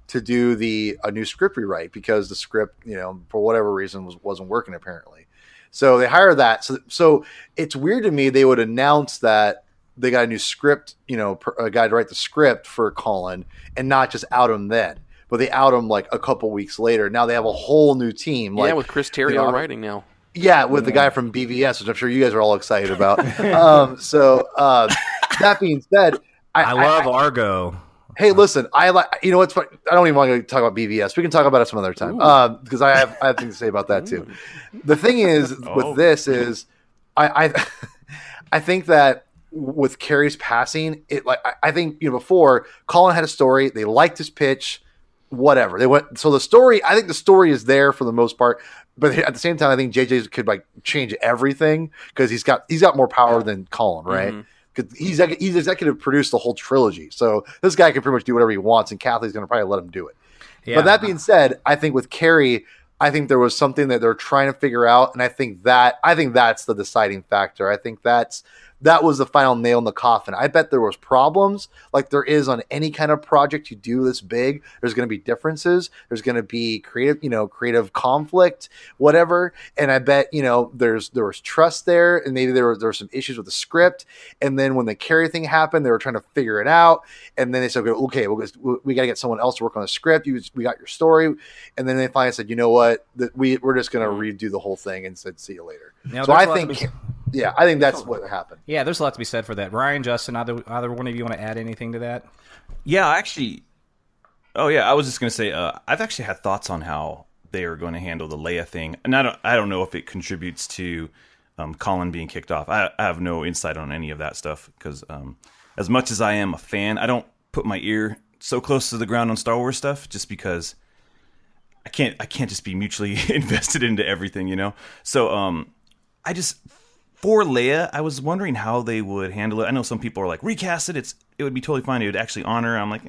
to do a new script rewrite, because the script, for whatever reason wasn't working apparently. So they hired that. So it's weird to me they would announce that they got a new script, a guy to write the script for Colin, and not just out him then. But they out him like a couple weeks later. Now they have a whole new team. Yeah, with Chris Terrio writing now. Yeah, with the guy from BVS, which I'm sure you guys are all excited about. That being said, I love Argo. Hey, listen, what's funny? I don't even want to talk about BVS. We can talk about it some other time, because I have things to say about that too. The thing is with this is, I think that with Carrie's passing, I think before, Colin had a story, they liked his pitch, whatever they went. So the story, I think the story is there for the most part, but at the same time, I think JJ could change everything, because he's got more power than Colin, right? Because he's executive produced the whole trilogy, so this guy can pretty much do whatever he wants, and Kathy's going to probably let him do it. Yeah. But that being said, I think with Carrie, I think there was something that they're trying to figure out, and I think that's the deciding factor. I think that was the final nail in the coffin. I bet there was problems, like there is on any kind of project you do this big. There's going to be differences. There's going to be creative conflict, whatever. And I bet there was trust there, and maybe there were some issues with the script. And then when the Carrie thing happened, they were trying to figure it out. And then they said, okay, we got to get someone else to work on the script. We got your story. And then they finally said, you know what, we're just going to redo the whole thing, and said, see you later. Now, so I think. Yeah, I think that's what happened. Yeah, there's a lot to be said for that. Ryan, Justin, either one of you want to add anything to that? Yeah, actually. Oh yeah, I was just going to say I've actually had thoughts on how they are going to handle the Leia thing, and I don't know if it contributes to Colin being kicked off. I have no insight on any of that stuff, because as much as I am a fan, I don't put my ear so close to the ground on Star Wars stuff, just because I can't just be mutually invested into everything, So I just. For Leia, I was wondering how they would handle it. I know some people are like, recast it. It would be totally fine. It would actually honor. I'm like,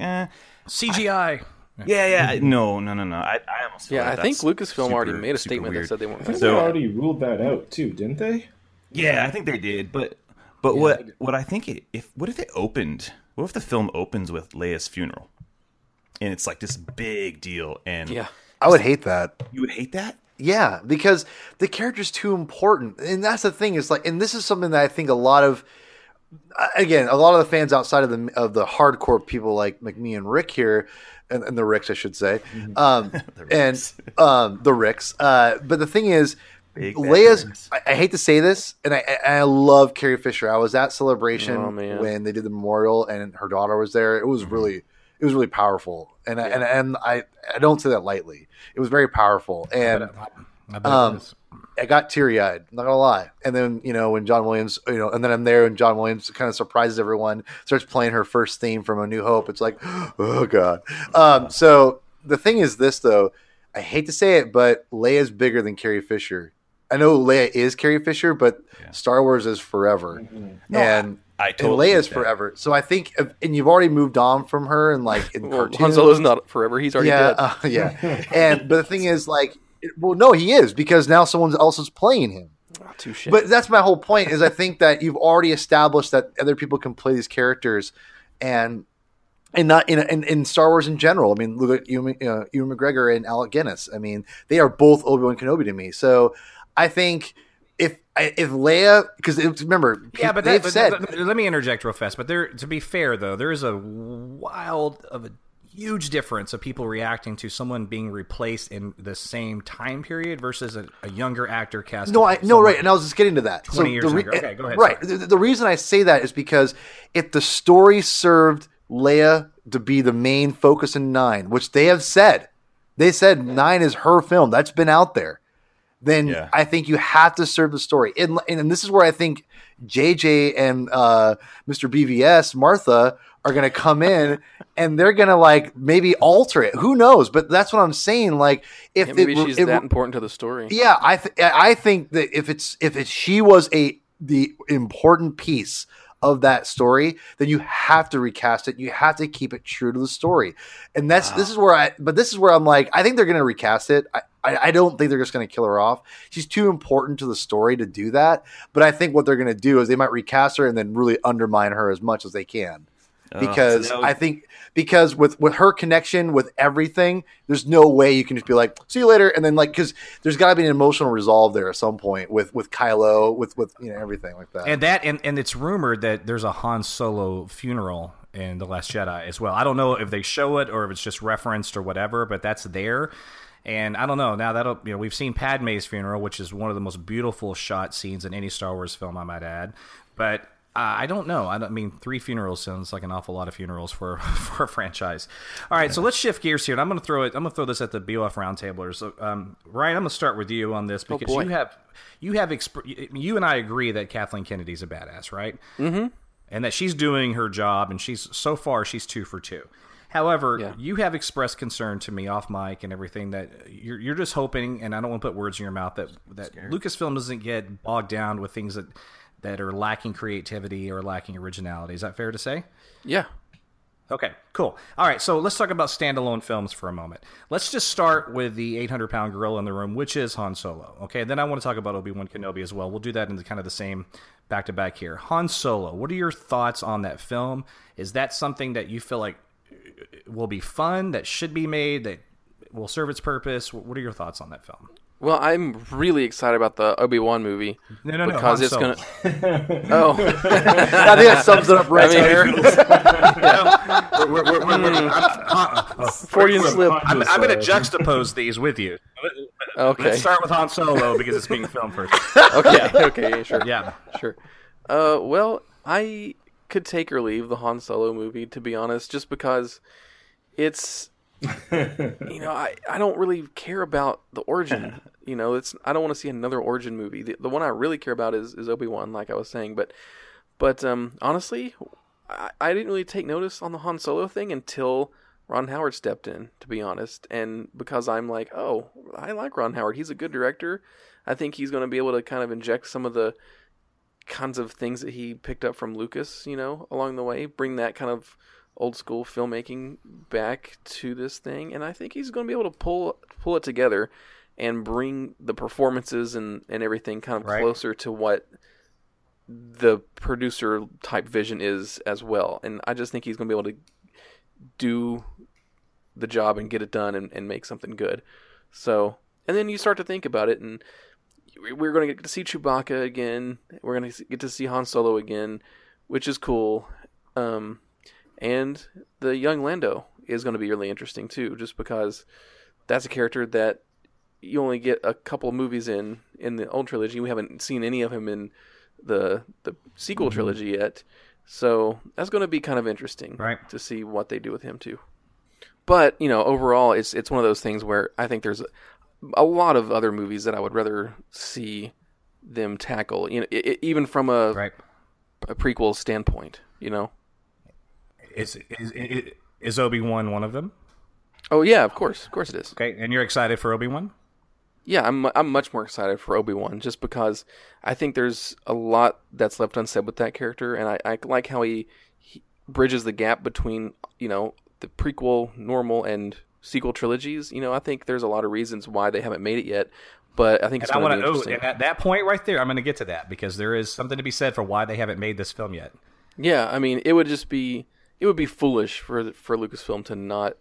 CGI. Yeah. No. I almost feel I think Lucasfilm already made a statement that said they weren't. They already ruled that out too, didn't they? Yeah, I think they did. But what I think what if it opened? What if the film opens with Leia's funeral, and it's like this big deal? And I would hate that. You would hate that? Yeah, because the character's too important, and that's the thing. Is and this is something that I think a lot of the fans outside of the hardcore people like me and Rick here, and the Ricks, I should say, the Ricks. But the thing is, Leia's. I hate to say this, and I love Carrie Fisher. I was at Celebration when they did the memorial, and her daughter was there. It was really powerful, and I don't say that lightly. It was very powerful, and I got teary-eyed, not gonna lie. And then when John Williams, and then I'm there, and John Williams kind of surprises everyone, starts playing her first theme from A New Hope. It's like, oh god. So the thing is this, though, I hate to say it, but Leia's bigger than Carrie Fisher. I know Leia is Carrie Fisher, but Star Wars is forever, and Leia's forever. So I think, and you've already moved on from her, and in cartoons. Han Solo's not forever; he's already dead. But the thing is, no, he is, because now someone else is playing him. Touche. But that's my whole point. Is I think that you've already established that other people can play these characters, and not in Star Wars in general. I mean, look at Ewan McGregor and Alec Guinness. I mean, they are both Obi-Wan Kenobi to me. So I think if Leia, because remember, they've said. Let me interject real fast. But to be fair, though, there is a huge difference of people reacting to someone being replaced in the same time period versus a younger actor cast. Right, and I was just getting to that. 20 years younger. Okay, go ahead. Right. The reason I say that is because if the story served Leia to be the main focus in 9, which they have said, 9 is her film. That's been out there. then I think you have to serve the story. And this is where I think JJ and Mr. BVS, Martha, are going to come in and they're going to like maybe alter it. Who knows? But that's what I'm saying. Like if maybe she's that important to the story. Yeah, I think that if she was the important piece of that story, then you have to recast it. You have to keep it true to the story. And this is where I'm like, I think they're going to recast it. I don't think they're just going to kill her off. She's too important to the story to do that. But I think what they're going to do is they might recast her and then really undermine her as much as they can. Because I think with her connection with everything, there's no way you can just be like, see you later. And then like, cause there's gotta be an emotional resolve there at some point with Kylo, with everything like that. And it's rumored that there's a Han Solo funeral in The Last Jedi as well. I don't know if they show it or if it's just referenced or whatever, but that's there. And I don't know. Now we've seen Padme's funeral, which is one of the most beautiful shot scenes in any Star Wars film, I might add. But I don't know. I mean, 3 funerals sounds like an awful lot of funerals for a franchise. All right, so let's shift gears here, and I'm going to throw this at the BOF roundtablers. So, Ryan, I'm going to start with you on this because you and I agree that Kathleen Kennedy's a badass, right? Mm-hmm. And that she's doing her job, and she's 2 for 2. However, you have expressed concern to me off mic and everything that you're just hoping, and I don't want to put words in your mouth, that Lucasfilm doesn't get bogged down with things that are lacking creativity or lacking originality. Is that fair to say? Yeah. Okay, cool. All right, so let's talk about standalone films for a moment. Let's just start with the 800-pound gorilla in the room, which is Han Solo. Okay, then I want to talk about Obi-Wan Kenobi as well. We'll do that in kind of the same back-to-back here. Han Solo, what are your thoughts on that film? Is that something that you feel like will be fun, that should be made, that will serve its purpose? What are your thoughts on that film? Well, I'm really excited about the Obi-Wan movie. No, because it's going to... Oh. I think that sums it up right there. Freudian slip. I'm going to juxtapose these with you. Okay. Let's start with Han Solo because it's being filmed first. Okay, sure. Yeah. Sure. Well, I could take or leave the Han Solo movie, to be honest, just because it's... I don't really care about the origin. I don't want to see another origin movie. The one I really care about is Obi-Wan, like I was saying. But honestly, I didn't really take notice on the Han Solo thing until Ron Howard stepped in, to be honest. And because I'm like, oh, I like Ron Howard. He's a good director. I think he's going to be able to kind of inject some of the kinds of things that he picked up from Lucas, along the way, bring that kind of old school filmmaking back to this thing, and I think he's going to be able to pull it together and bring the performances and everything kind of closer to what the producer type vision is as well. And I just think he's going to be able to do the job and get it done and make something good. So, and then you start to think about it, and we're going to get to see Chewbacca again. We're going to get to see Han Solo again, which is cool. And the young Lando is going to be really interesting too, just because that's a character that you only get a couple of movies in the old trilogy. We haven't seen any of him in the sequel trilogy yet. So that's going to be kind of interesting to see what they do with him too. But, overall, it's one of those things where I think there's a lot of other movies that I would rather see them tackle, even from a prequel standpoint, Is Obi-Wan one of them? Oh yeah, of course it is. Okay, and you're excited for Obi-Wan? Yeah, I'm much more excited for Obi-Wan just because I think there's a lot that's left unsaid with that character, and I like how he bridges the gap between the prequel, normal, and sequel trilogies. I think there's a lot of reasons why they haven't made it yet, but I think it's going to be interesting. And at that point right there, I'm going to get to that because there is something to be said for why they haven't made this film yet. Yeah, I mean, it would be foolish for Lucasfilm to not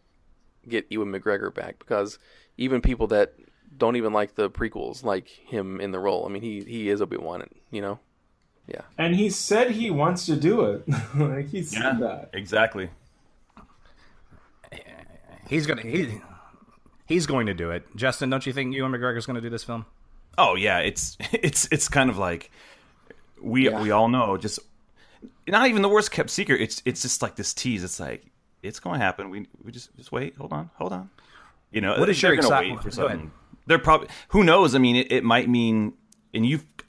get Ewan McGregor back, because even people that don't even like the prequels like him in the role. I mean, he is Obi-Wan, Yeah. And he said he wants to do it. He said that. Exactly. He's going to do it. Justin, don't you think Ewan McGregor's going to do this film? Oh yeah, it's kind of like we all know, just not even the worst kept secret. It's just like this tease. It's like it's going to happen. We just wait. Hold on. What is your excitement? they're probably, who knows? I mean, it might mean, and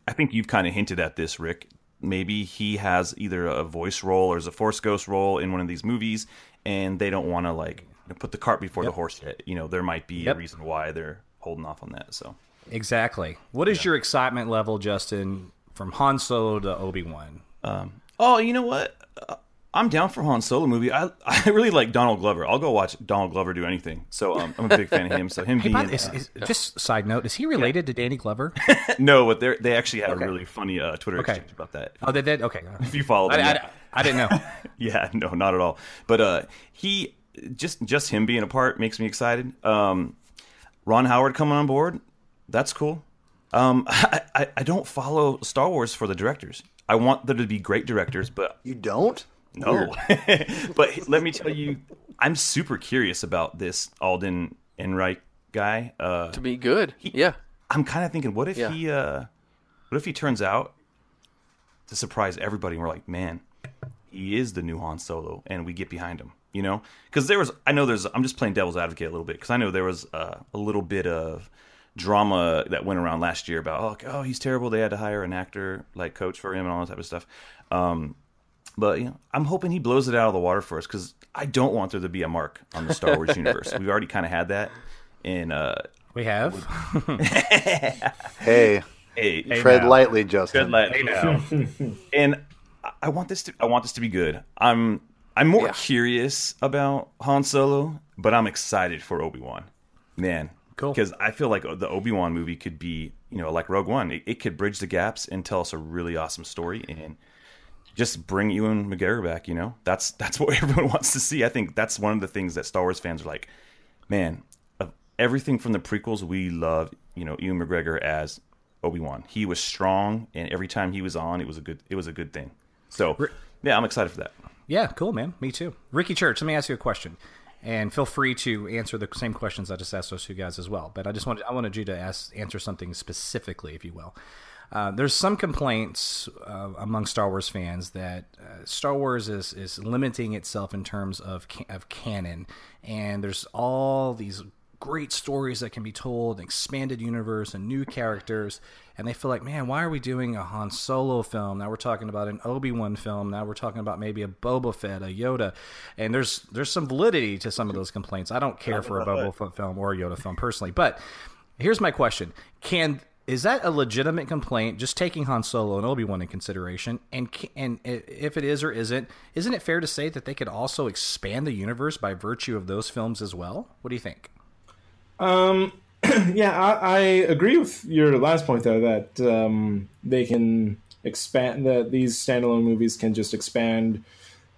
I think you've kind of hinted at this, Rick. Maybe he has either a voice role or as a Force Ghost role in one of these movies, and they don't want to like put the cart before the horse yet. You know, there might be a reason why they're holding off on that. So exactly. What is your excitement level, Justin, from Han Solo to Obi-Wan? Oh, you know what? I'm down for Han Solo movie. I really like Donald Glover. I'll go watch Donald Glover do anything. So I'm a big fan of him. So him being just side note, is he related to Danny Glover? No, but they actually had a really funny Twitter exchange about that. Oh, they did. Okay, if you follow them, I didn't know. Yeah, no, not at all. But he just him being a part makes me excited. Ron Howard coming on board, that's cool. I don't follow Star Wars for the directors. I want them to be great directors, but you don't. No, but let me tell you, I'm super curious about this Alden Ehrenreich guy. To be good, I'm kind of thinking, what if he turns out to surprise everybody? And we're like, man, he is the new Han Solo, and we get behind him. You know, because I'm just playing devil's advocate a little bit because I know there was a little bit of drama that went around last year about oh he's terrible. They had to hire an actor like coach for him and all that type of stuff. But you know, I'm hoping he blows it out of the water for us because I don't want there to be a mark on the Star Wars universe. We've already kind of had that, and we have. Hey, tread lightly, Justin. Tread lightly now. And I want this to be good. I'm more curious about Han Solo, but I'm excited for Obi-Wan. Man, cool. Because I feel like the Obi-Wan movie could be, you know, like Rogue One. It could bridge the gaps and tell us a really awesome story and just bring Ewan McGregor back, you know? That's what everyone wants to see. I think that's one of the things that Star Wars fans are like, man, of everything from the prequels, we love, you know, Ewan McGregor as Obi-Wan. He was strong, and every time he was on, it was a good thing. So, yeah, I'm excited for that. Yeah, cool, man. Me too. Ricky Church, let me ask you a question. And feel free to answer the same questions I just asked those two guys as well. But I wanted you to answer something specifically, if you will. There's some complaints among Star Wars fans that Star Wars is limiting itself in terms of canon, and there's all these great stories that can be told, an expanded universe and new characters, and they feel like, man, why are we doing a Han Solo film? Now we're talking about an Obi-Wan film. Now we're talking about maybe a Boba Fett, a Yoda, and there's some validity to some of those complaints. I don't care for a Boba Fett film or a Yoda film personally, but here's my question: Is that a legitimate complaint, just taking Han Solo and Obi-Wan in consideration? And if it is or isn't it fair to say that they could also expand the universe by virtue of those films as well? What do you think? Yeah, I agree with your last point, though, that they can expand, that these standalone movies can just expand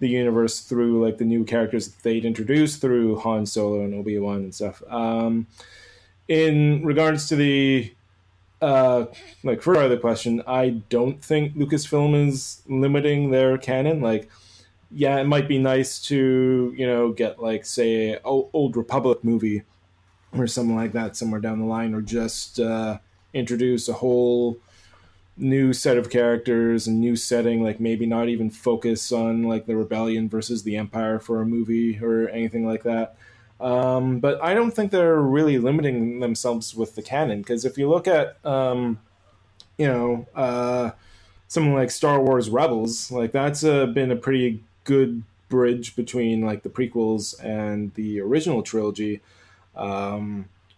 the universe through like the new characters that they'd introduce through Han Solo and Obi-Wan and stuff. In regards to the like further of the question, I don't think Lucasfilm is limiting their canon. Like, yeah, it might be nice to, you know, get like, say, an Old Republic movie or something like that somewhere down the line, or just introduce a whole new set of characters and new setting, like maybe not even focus on like the rebellion versus the Empire for a movie or anything like that. But I don't think they're really limiting themselves with the canon, because if you look at, something like Star Wars Rebels, like that's been a pretty good bridge between like the prequels and the original trilogy,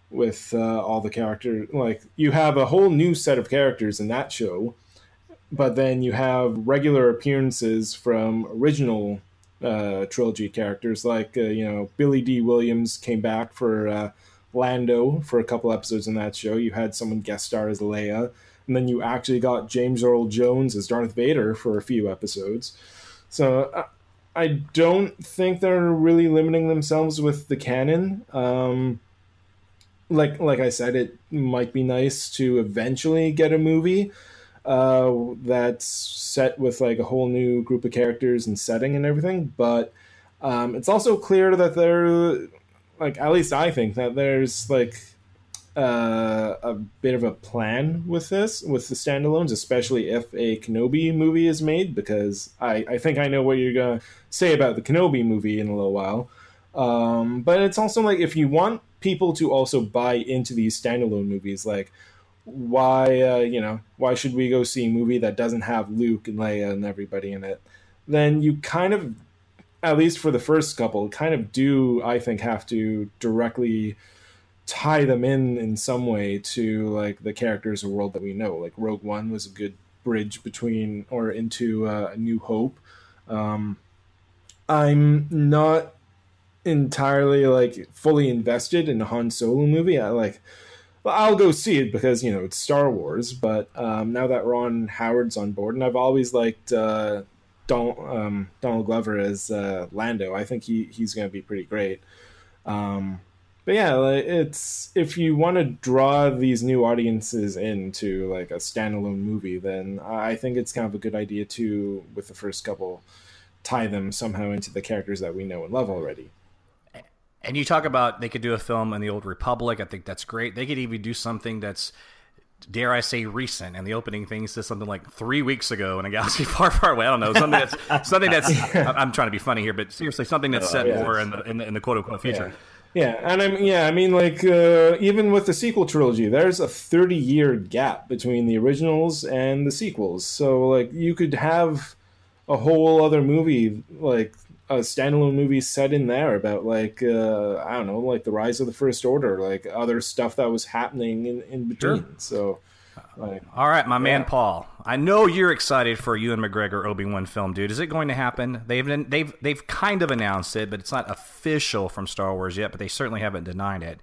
with all the characters. Like, you have a whole new set of characters in that show, but then you have regular appearances from original trilogy characters, like Billy D. Williams came back for Lando for a couple episodes in that show. You had someone guest star as Leia, and then you actually got James Earl Jones as Darth Vader for a few episodes. So I don't think they're really limiting themselves with the canon. Like I said, it might be nice to eventually get a movie that's set with like a whole new group of characters and setting and everything, but it's also clear that there, like, at least I think that there's like a bit of a plan with this, with the standalones, especially if a Kenobi movie is made, because I think I know what you're gonna say about the Kenobi movie in a little while. But it's also like, if you want people to also buy into these standalone movies, like, why should we go see a movie that doesn't have Luke and Leia and everybody in it? Then you kind of, at least for the first couple, kind of do, I think, have to directly tie them in some way to like the characters or world that we know. Like Rogue One was a good bridge between or into A New Hope. I'm not entirely like fully invested in a Han Solo movie. I'll go see it because it's Star Wars. But now that Ron Howard's on board, and I've always liked Donald Glover as Lando. I think he's going to be pretty great. But yeah, it's, if you want to draw these new audiences into like a standalone movie, then I think it's kind of a good idea to, with the first couple, tie them somehow into the characters that we know and love already. And you talk about they could do a film in the Old Republic. I think that's great. They could even do something that's, dare I say, recent. And the opening thing says something like 3 weeks ago in a galaxy far, far away. I don't know, something that's. I'm trying to be funny here, but seriously, something that's set more in the quote unquote future. Yeah, and I mean, like, even with the sequel trilogy, there's a 30-year gap between the originals and the sequels. So, like, you could have a whole other movie, like a standalone movie set in there about, like, I don't know, like the rise of the First Order, like other stuff that was happening in between. Sure. So, like, all right, my man Paul, I know you're excited for a Ewan McGregor Obi-Wan film, dude. Is it going to happen? They've kind of announced it, but it's not official from Star Wars yet. But they certainly haven't denied it.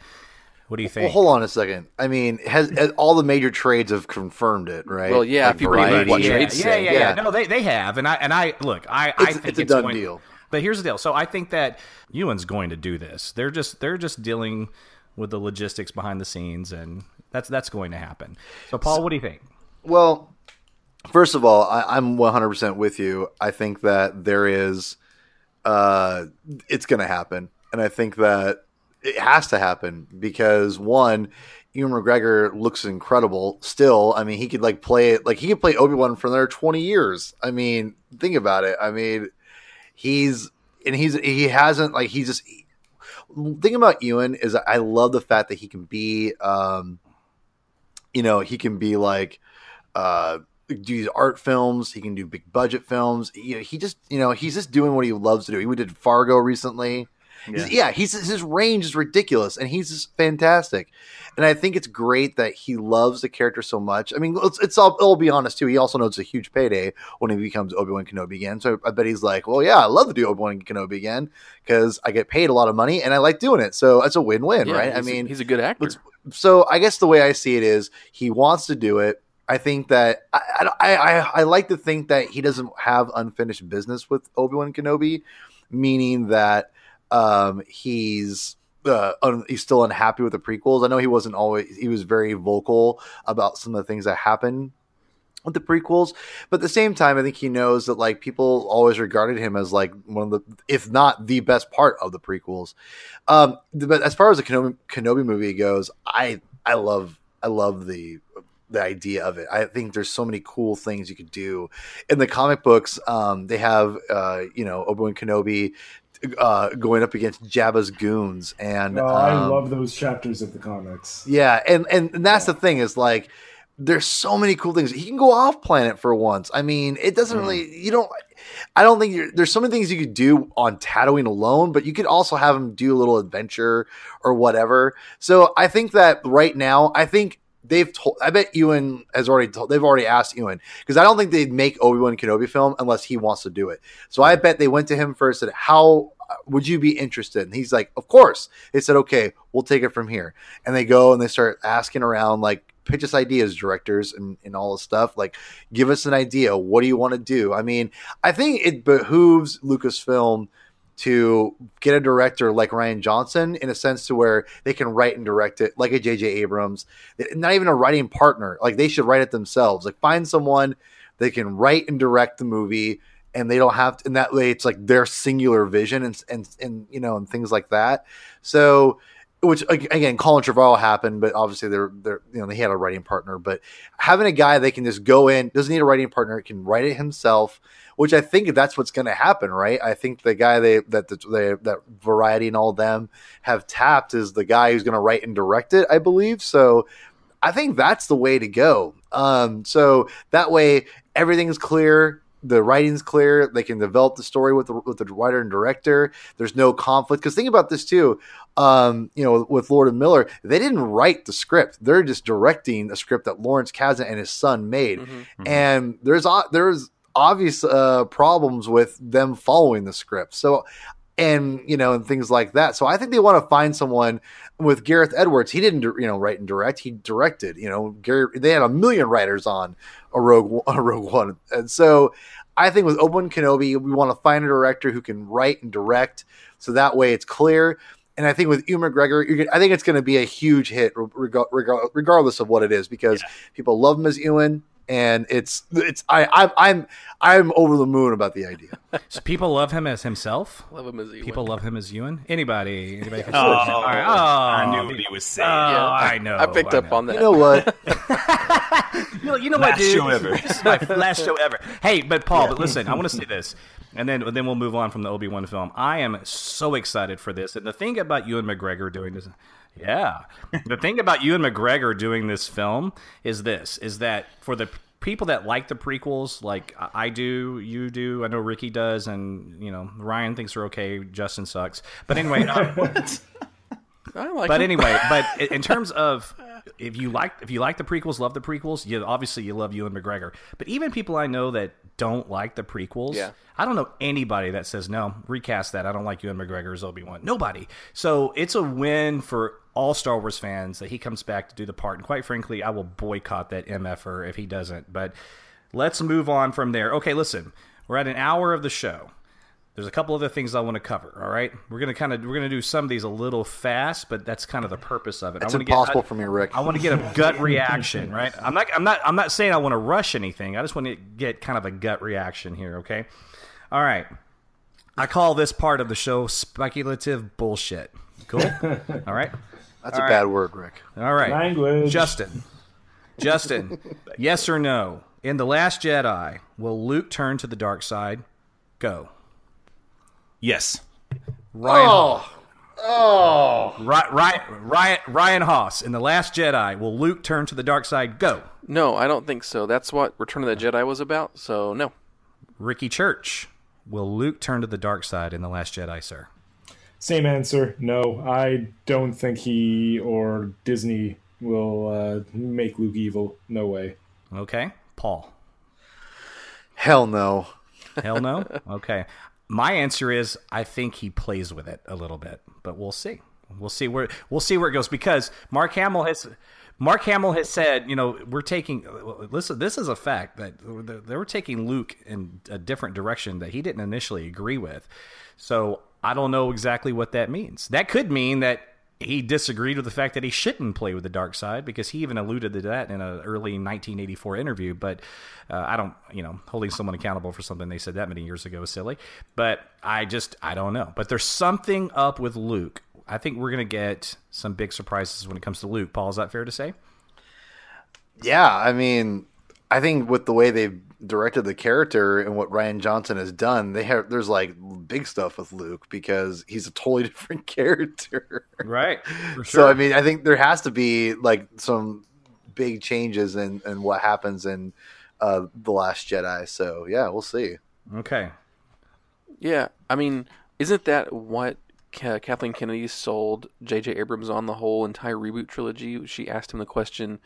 What do you think? Well, hold on a second. I mean, has all the major trades have confirmed it, right? Well, yeah, like if you believe what trades say. Yeah. No, they have, and I look, I think it's a done deal. But here's the deal. So I think that Ewan's going to do this. They're just dealing with the logistics behind the scenes, and that's going to happen. So, Paul, what do you think? Well, first of all, I'm 100% with you. I think that there is, it's going to happen, and I think that it has to happen because, one, Ewan McGregor looks incredible still. I mean, he could play Obi-Wan for another 20 years. I mean, think about it. I mean, he hasn't thing about Ewan is I love the fact that he can be, he can be like, do these art films. He can do big budget films. He's just doing what he loves to do. He did Fargo recently. Yeah. His range is ridiculous, and he's just fantastic. And I think it's great that he loves the character so much. I mean, I'll be honest too. He also knows it's a huge payday when he becomes Obi-Wan Kenobi again. So I bet he's like, well, yeah, I love to do Obi-Wan Kenobi again because I get paid a lot of money and I like doing it. So that's a win-win, right? I mean, he's a good actor. So I guess the way I see it is he wants to do it. I think that I like to think that he doesn't have unfinished business with Obi-Wan Kenobi, meaning that he's still unhappy with the prequels. I know he was very vocal about some of the things that happened with the prequels, but at the same time, I think he knows that like people always regarded him as like one of the, if not the best part of the prequels. But as far as the Kenobi movie goes, I love the idea of it. I think there's so many cool things you could do in the comic books. They have Obi-Wan Kenobi going up against Jabba's goons, and I love those chapters of the comics. Yeah, and that's the thing is like there's so many cool things. He can go off planet for once. I mean, it doesn't really. I don't think there's so many things you could do on Tatooine alone, but you could also have him do a little adventure or whatever. So I think that right now, I bet Ewan they've already asked Ewan, because I don't think they'd make Obi-Wan Kenobi film unless he wants to do it. So I bet they went to him first and said, how would you be interested? And he's like, of course. They said, okay, we'll take it from here. And they go and they start asking around, like, pitch us ideas, directors, and all this stuff. Like, give us an idea. What do you want to do? I mean, I think it behooves Lucasfilm to get a director like Rian Johnson in a sense to where they can write and direct it like a J.J. Abrams. Not even a writing partner. Like, they should write it themselves. Like, find someone they can write and direct the movie, and they don't have to, and that way it's like their singular vision and things like that. So which again, Colin Trevorrow happened, but obviously he had a writing partner. But having a guy that can just go in, doesn't need a writing partner, can write it himself, which I think that's what's going to happen, right? I think the guy that Variety and all of them have tapped is the guy who's going to write and direct it, I believe. So I think that's the way to go. So that way everything's clear. The writing's clear. They can develop the story with the writer and director. There's no conflict. Because think about this too. With Lord and Miller, they didn't write the script. They're just directing a script that Lawrence Kasdan and his son made. Mm-hmm. And there's obvious problems with them following the script. So, and things like that. So I think they want to find someone. With Gareth Edwards, he didn't write and direct. He directed. They had a million writers on a Rogue One, and so I think with Obi-Wan Kenobi, we want to find a director who can write and direct, so that way it's clear. And I think with Ewan McGregor, I think it's going to be a huge hit, regardless of what it is, because people love him as Ewan. And I'm over the moon about the idea. So people love him as himself. Love him as Ewan. People love him as Ewan. Anybody can I knew what he was saying. I know. I picked up on that. You know what? you know what, dude? Show ever. This is my last show ever. Hey, but Paul, but listen, I want to say this, and then we'll move on from the Obi-Wan film. I am so excited for this, and the thing about Ewan McGregor doing this. Yeah. The thing about Ewan McGregor doing this film is that for the people that like the prequels, like I do, you do, I know Ricky does, and Ryan thinks they're okay, Justin sucks. But anyway, I like but him. anyway, but in terms of if you like the prequels, love the prequels, you love Ewan McGregor. But even people I know that don't like the prequels, I don't know anybody that says no, recast that. I don't like Ewan McGregor as Obi-Wan. Nobody. So it's a win for all Star Wars fans that he comes back to do the part. And quite frankly, I will boycott that MFer if he doesn't. But let's move on from there. Okay, listen, we're at an hour of the show. There's a couple other things I want to cover. All right, we're gonna do some of these a little fast, but that's kind of the purpose of it. It's impossible for me, Rick. I want to get a gut reaction, right? I'm not saying I want to rush anything. I just want to get kind of a gut reaction here. Okay, all right. I call this part of the show speculative bullshit. Cool. All right. That's a bad word, Rick. All right. Language. Justin, yes or no? In The Last Jedi, will Luke turn to the dark side? Go. Yes. Ryan Haas, in The Last Jedi, will Luke turn to the dark side? Go. No, I don't think so. That's what Return of the Jedi was about, so no. Ricky Church, will Luke turn to the dark side in The Last Jedi, sir? Same answer. No, I don't think he or Disney will make Luke evil. No way. Okay. Paul. Hell no. Hell no? Okay. My answer is I think he plays with it a little bit, but we'll see. We'll see where it goes, because Mark Hamill has said, we're taking. Listen, this is a fact that they were taking Luke in a different direction that he didn't initially agree with. So I don't know exactly what that means. That could mean that he disagreed with the fact that he shouldn't play with the dark side, because he even alluded to that in an early 1984 interview. But I don't, holding someone accountable for something they said that many years ago is silly. But I don't know. But there's something up with Luke. I think we're going to get some big surprises when it comes to Luke. Paul, is that fair to say? Yeah, I mean, I think with the way they've directed the character and what Rian Johnson has done, there's like big stuff with Luke, because he's a totally different character. Right. For sure. So, I mean, I think there has to be like some big changes in what happens in The Last Jedi. So, yeah, we'll see. Okay. Yeah, I mean, isn't that what Kathleen Kennedy sold J.J. Abrams on the whole entire reboot trilogy? She asked him the question,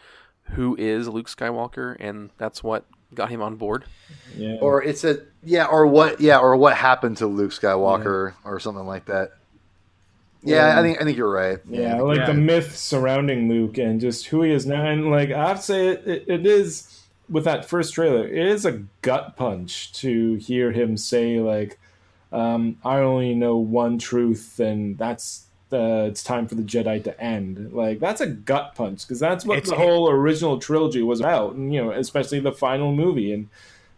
who is Luke Skywalker? And that's what got him on board. Yeah. Or what happened to Luke Skywalker, or something like that. Yeah, I think you're right. Yeah, the myth surrounding Luke and just who he is now. And like I have to say, it is, with that first trailer, it is a gut punch to hear him say like, I only know one truth, and that's it's time for the Jedi to end. Like, that's a gut punch, because that's what the whole original trilogy was about, and especially the final movie. And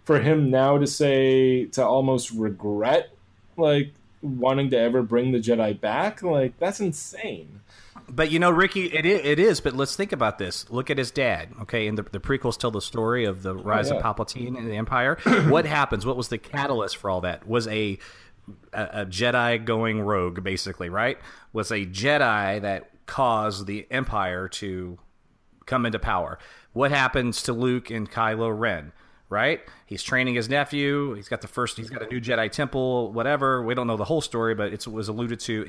for him now to almost regret like wanting to ever bring the Jedi back, like, that's insane. But Ricky, it is. But let's think about this. Look at his dad. Okay, and the prequels tell the story of the rise of Palpatine and the Empire. What happens? What was the catalyst for all that? Was a Jedi going rogue, basically, right? Was a Jedi that caused the Empire to come into power. What happens to Luke and Kylo Ren? Right? He's training his nephew. He's got a new Jedi temple. Whatever. We don't know the whole story, but it was alluded to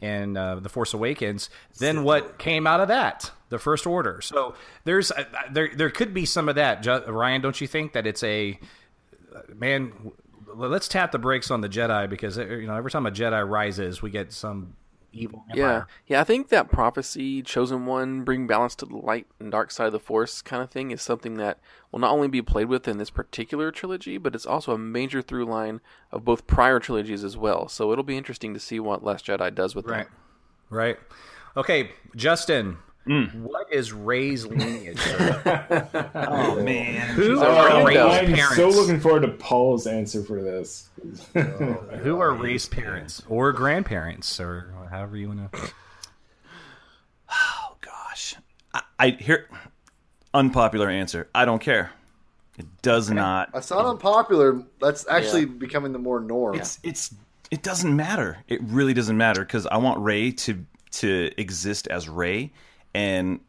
in The Force Awakens. Then what came out of that? The First Order. So there could be some of that. Ryan, don't you think that it's a man? Let's tap the brakes on the Jedi because every time a Jedi rises, we get some evil empire. Yeah. I think that prophecy, chosen one, bring balance to the light and dark side of the Force kind of thing is something that will not only be played with in this particular trilogy, but it's also a major through line of both prior trilogies as well. So it'll be interesting to see what Last Jedi does with that. Right. Okay, Justin. What is Rey's lineage? Oh man, who are Rey's parents? I'm so looking forward to Paul's answer for this. Who are Rey's parents or grandparents or however you want to? Oh gosh, I hear unpopular answer. I don't care. It does not. That's not unpopular. That's actually becoming the more norm. It doesn't matter. It really doesn't matter because I want Rey to exist as Rey. And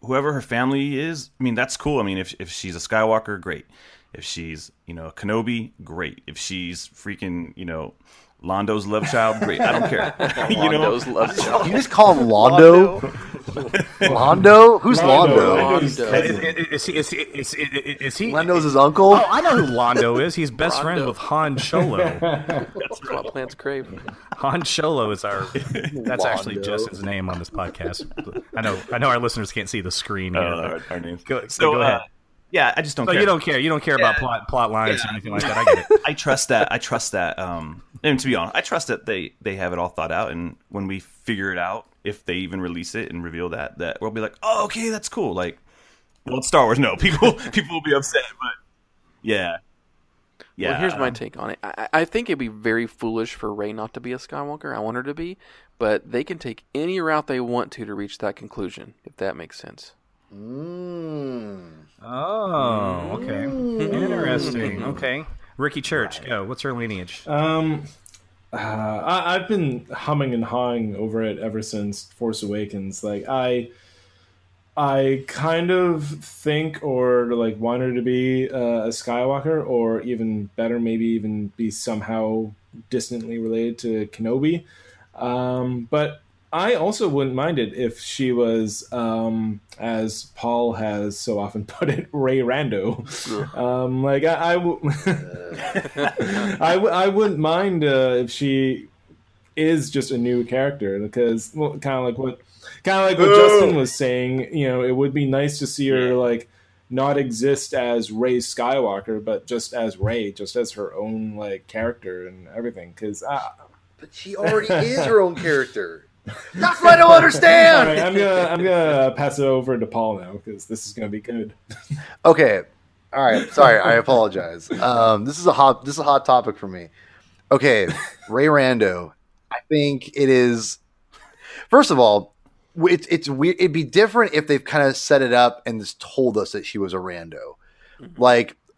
whoever her family is, I mean, that's cool. I mean, if she's a Skywalker, great. If she's, a Kenobi, great. If she's freaking, Londo's love child, great. I don't care. Londo's love child. You just call him Londo? Londo? Who's Londo? Is he? Londo's his uncle? Oh, I know who Londo is. He's best friends with Han Solo. That's what plants crave. Han Solo is that's actually Justin's name on this podcast. I know our listeners can't see the screen here. Our names. Go ahead. Yeah, I just don't care. You don't care. You don't care about plot lines or anything like that. I get it. I trust that. And to be honest, I trust that they have it all thought out. And when we figure it out, if they even release it and reveal that we'll be like, oh, okay, that's cool. Like, well, it's Star Wars. No, people will be upset, but yeah. Well, here's my take on it. I think it'd be very foolish for Rey not to be a Skywalker. I want her to be, but they can take any route they want to reach that conclusion, if that makes sense. Oh, okay. Interesting. Okay. Ricky Church, go. What's her lineage? I've been humming and hawing over it ever since Force Awakens. Like, I kind of think or want her to be a Skywalker, or even better, maybe even be somehow distantly related to Kenobi. But I also wouldn't mind it if she was, as Paul has so often put it, Rey Rando. I wouldn't mind if she is just a new character, because kind of like what Justin was saying. It would be nice to see her not exist as Rey Skywalker, but just as Rey, just as her own character and everything. But she already is her own character. That's what I don't understand. All right, I'm gonna pass it over to Paul now because this is gonna be good. Okay, all right. Sorry, I apologize. This is a hot topic for me. Okay, Rey Rando. I think it is. First of all, it's weird. It'd be different if they've kind of set it up and just told us that she was a rando.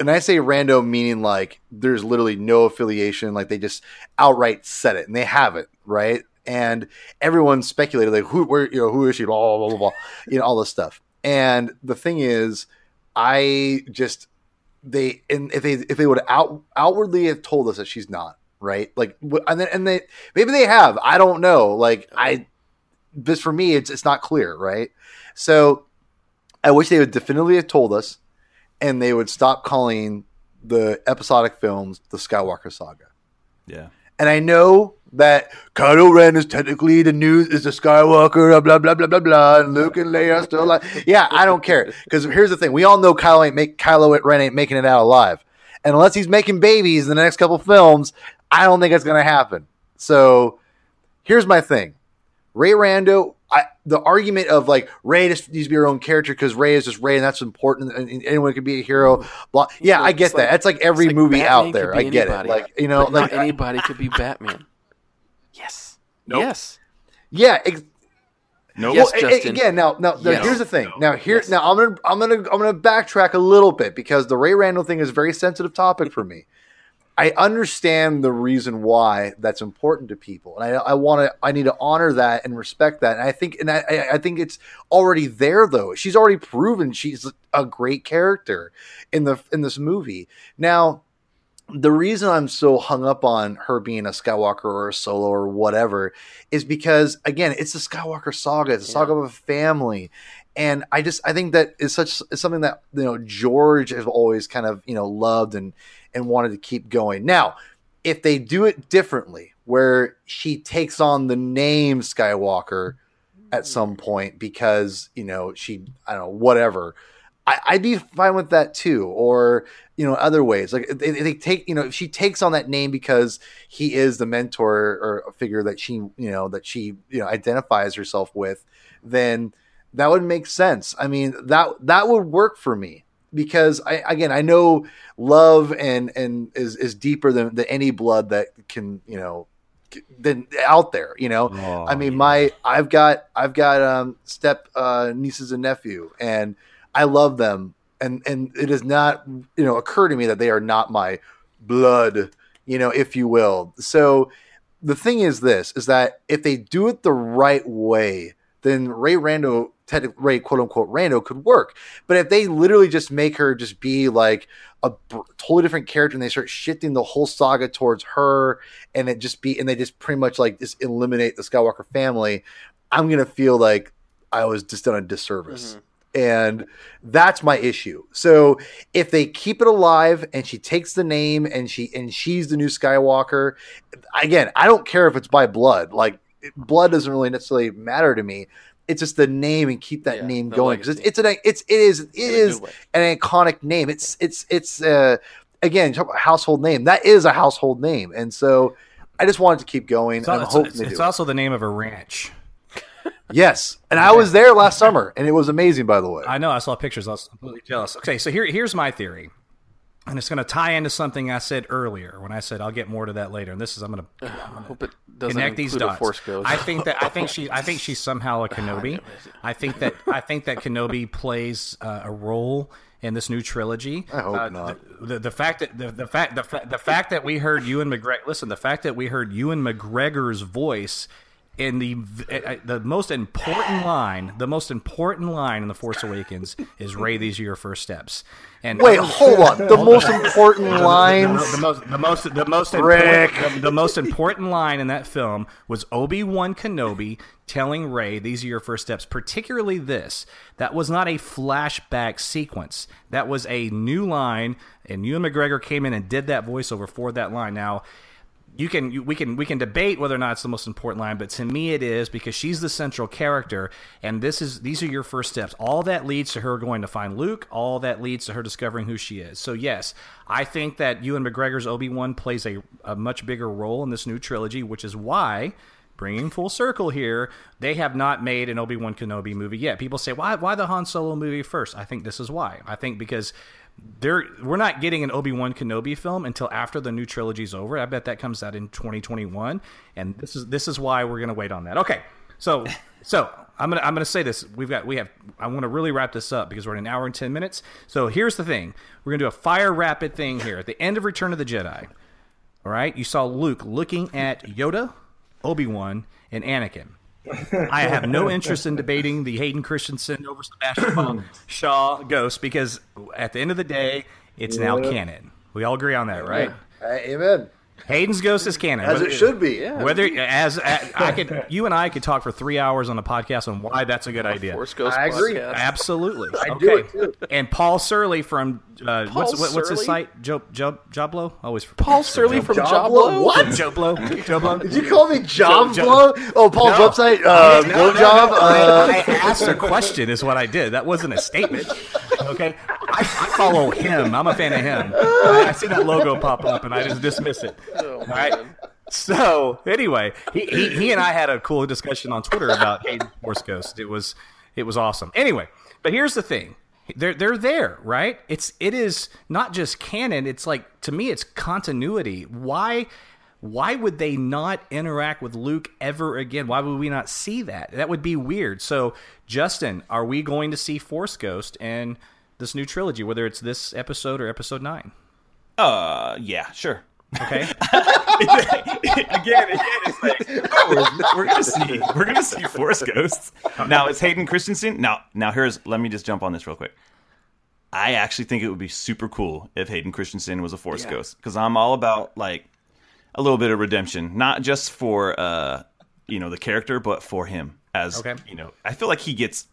And I say rando meaning there's literally no affiliation. They just outright said it, and they haven't, right? And everyone speculated who is she? Blah blah blah blah. All this stuff. And the thing is, if they would outwardly have told us that she's not, right? And they maybe they have. I don't know. This for me, it's not clear, right? So I wish they would definitively have told us, and they would stop calling the episodic films the Skywalker saga. Yeah. And I know that Kylo Ren is technically the Skywalker, blah, blah, blah, blah, blah, and Luke and Leia are still alive. Yeah, I don't care. Because here's the thing. We all know Kylo Ren ain't making it out alive. And unless he's making babies in the next couple films, I don't think it's going to happen. So here's my thing. Rey Rando, the argument of Rey just needs to be her own character because Rey is just Rey and that's important and anyone can be a hero. Blah. Yeah, I get that. That's every movie Batman out there. I get it. Not anybody could be Batman. Yes. Nope. Yes. Yeah. Nope. Yes, Well, Justin. again, now, Yes. here's the thing. Now, I'm gonna backtrack a little bit because the Ray Randall thing is a very sensitive topic for me. I understand the reason why that's important to people, and I need to honor that and respect that. And I think it's already there though. She's already proven she's a great character in this movie. Now, the reason I'm so hung up on her being a Skywalker or a Solo or whatever is because, again, it's the Skywalker saga. It's a saga of a family. And I think that is something that, George has always kind of, loved and wanted to keep going. Now, if they do it differently, where she takes on the name Skywalker at some point because, I don't know, whatever, I'd be fine with that too. Or, other ways, like they take, if she takes on that name because he is the mentor or a figure that she identifies herself with, then that would make sense. I mean, that would work for me because I know love and is deeper than any blood that can, than out there, Oh, I mean, yeah. I've got step nieces and nephew, and I love them. And it does not, occur to me that they are not my blood, if you will. So the thing is that if they do it the right way, then Ray quote unquote Rando could work. But if they literally just make her just be like a totally different character and they start shifting the whole saga towards her and they just pretty much like just eliminate the Skywalker family, I'm going to feel like I was just done a disservice. Mm-hmm. And that's my issue. So if they keep it alive and she takes the name and she's the new Skywalker, again, I don't care if it's by blood. Like, blood doesn't really necessarily matter to me. It's just the name and keep that name going because it is an iconic name. It's again, talk about household name. That is a household name, and so I just wanted to keep going. It's also the name of a ranch. Yes, and I was there last summer, and it was amazing. By the way, I know I saw pictures. I was completely jealous. Okay, so here's my theory, and it's going to tie into something I said earlier when I said I'll get more to that later. And this is I'm going to connect these dots. I think she's somehow a Kenobi. I think that Kenobi plays a role in this new trilogy. I hope not. The fact that we heard Ewan McGregor. Listen, the fact that we heard Ewan McGregor's voice in the most important line in The Force Awakens is Rey, these are your first steps. And wait, hold on. The most important lines. The most important line in that film was Obi-Wan Kenobi telling Rey, "These are your first steps." Particularly this. That was not a flashback sequence. That was a new line, and Ewan McGregor came in and did that voiceover for that line. Now, we can debate whether or not it's the most important line, but to me it is because she's the central character, and these are your first steps. All that leads to her going to find Luke. All that leads to her discovering who she is. So yes, I think that Ewan McGregor's Obi-Wan plays a much bigger role in this new trilogy, which is why, bringing full circle here, they have not made an Obi-Wan Kenobi movie yet. People say, why the Han Solo movie first? I think this is why. I think because we're not getting an Obi-Wan Kenobi film until after the new trilogy's over. I bet that comes out in 2021, and this is why we're going to wait on that. Okay, so I'm gonna say this. I want to really wrap this up because we're at an hour and 10 minutes. So here's the thing: we're gonna do a fire rapid thing here at the end of Return of the Jedi. All right, you saw Luke looking at Yoda, Obi-Wan, and Anakin. I have no interest in debating the Hayden Christensen over Sebastian Shaw ghost because at the end of the day, it's now canon. We all agree on that, right? Amen. Hayden's ghost is canon, as it should be. Yeah. You and I could talk for 3 hours on a podcast on why that's a good idea. Force Ghost I agree. Podcast. Absolutely. I do it too. And Paul Surley from what's his site? Joblo? Always Paul Surley from Joblo. What? Joblo. Did you call me Joblo? Oh, Paul's website. Blowjob. I asked a question. Is what I did. That wasn't a statement. Okay. I follow him. I'm a fan of him. I see that logo pop up and I just dismiss it. Oh, all right. So anyway, he and I had a cool discussion on Twitter about Hayden Force Ghost. It was awesome. Anyway, but here's the thing. They're there, right? It is not just canon. It's like, to me, it's continuity. Why why would they not interact with Luke ever again? Why would we not see that? That would be weird. So, Justin, are we going to see Force Ghost in this new trilogy, whether it's this episode or episode 9? Yeah, sure. Okay. again, it's like, oh, we're gonna see Force Ghosts. Now it's Hayden Christensen. Now let me just jump on this real quick. I actually think it would be super cool if Hayden Christensen was a Force Ghost, because I'm all about like a little bit of redemption, not just for the character, but for him as I feel like he gets,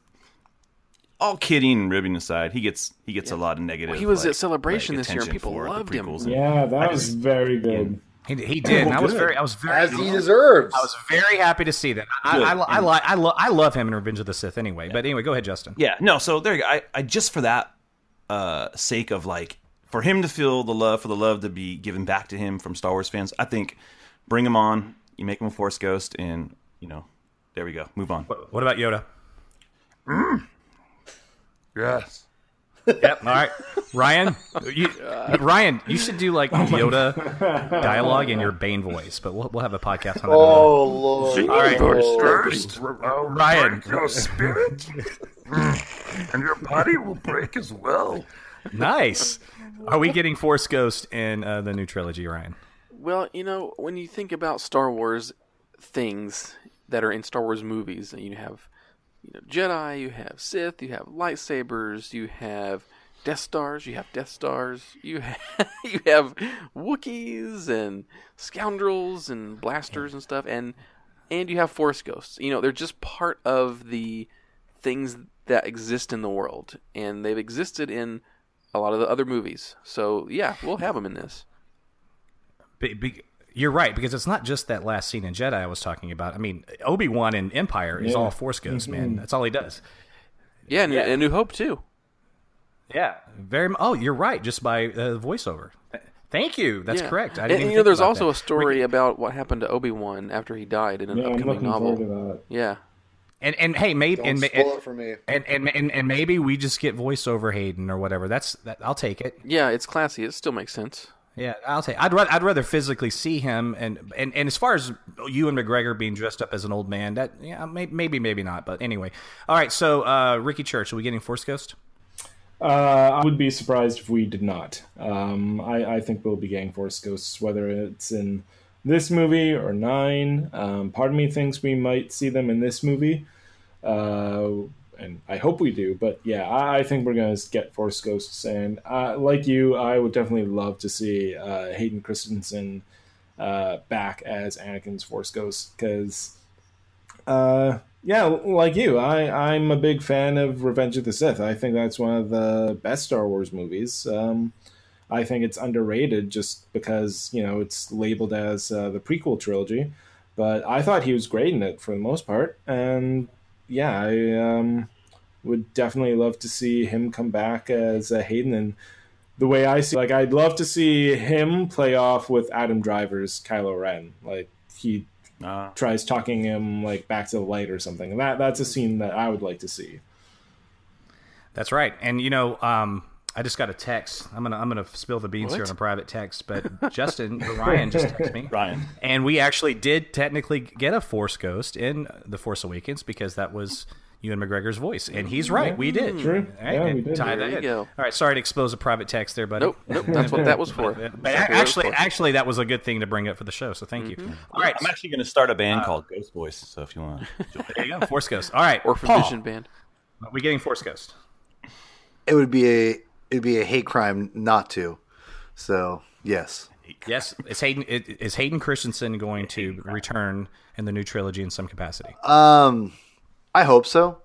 all kidding and ribbing aside, he gets a lot of negative. Well, he was at Celebration this year, and people loved him. Yeah, that was very good. He did. And I was very as he deserves. I was very happy to see that. I love him in Revenge of the Sith anyway. But anyway, go ahead, Justin. Yeah, no. So there you go. I just for that sake of like for him to feel the love, for the love to be given back to him from Star Wars fans, I think bring him on. You make him a Force Ghost, and there we go. Move on. What about Yoda? Yes. Yep. All right, Ryan. You should do like Yoda dialogue in your Bane voice, but we'll have a podcast on that. Oh Lord! All right, First, Ryan. Your spirit and your body will break as well. Nice. Are we getting Force Ghost in the new trilogy, Ryan? Well, when you think about Star Wars things that are in Star Wars movies, you have Jedi, you have Sith, you have lightsabers, you have Death Stars, you have Wookiees and scoundrels and blasters and stuff, and you have Force Ghosts. They're just part of the things that exist in the world, and they've existed in a lot of the other movies. So yeah, we'll have them in this. You're right, because it's not just that last scene in Jedi I was talking about. I mean, Obi-Wan in Empire is all Force Ghost, man. That's all he does. Yeah, and New Hope, too. Yeah. You're right, just by voiceover. Thank you. That's correct. I didn't even think there's about also that. a story about what happened to Obi-Wan after he died in an upcoming novel. Forward to that. Yeah. And hey, maybe Don't spoil it for me. And maybe we just get voiceover Hayden or whatever. I'll take it. Yeah, it's classy. It still makes sense. Yeah, I'll take. I'd rather physically see him, and as far as Ewan McGregor being dressed up as an old man, that maybe not, but anyway. All right, so Ricky Church, are we getting Force Ghost? I would be surprised if we did not. I think we'll be getting Force Ghosts, whether it's in this movie or 9. Part of me thinks we might see them in this movie, and I hope we do. But yeah, I think we're going to get Force Ghosts. And like you, I would definitely love to see Hayden Christensen back as Anakin's Force Ghost. Because, yeah, like you, I'm a big fan of Revenge of the Sith. I think that's one of the best Star Wars movies. I think it's underrated just because, it's labeled as the prequel trilogy. But I thought he was great in it for the most part. And yeah, I would definitely love to see him come back as Hayden. And the way I see, I'd love to see him play off with Adam Driver's Kylo Ren. Like he tries talking him back to the light or something. And that's a scene that I would like to see. That's right. And I just got a text. I'm gonna spill the beans here on a private text, but Ryan just texted me. Ryan. And we actually did technically get a Force Ghost in The Force Awakens because that was Ewan McGregor's voice. And he's right, we did. True. All right, Yeah, we did. tie that in. All right, sorry to expose a private text there, buddy. Nope, that's what that was for. But actually, that was a good thing to bring up for the show, so thank you. All right. I'm actually going to start a band called Ghost Voice, so if you want. There you go, Force Ghost. All right, Or for Paul, Vision Band. are we getting Force Ghost? It'd be a hate crime not to. So yes. Yes. Is Hayden Christensen going to return in the new trilogy in some capacity? I hope so.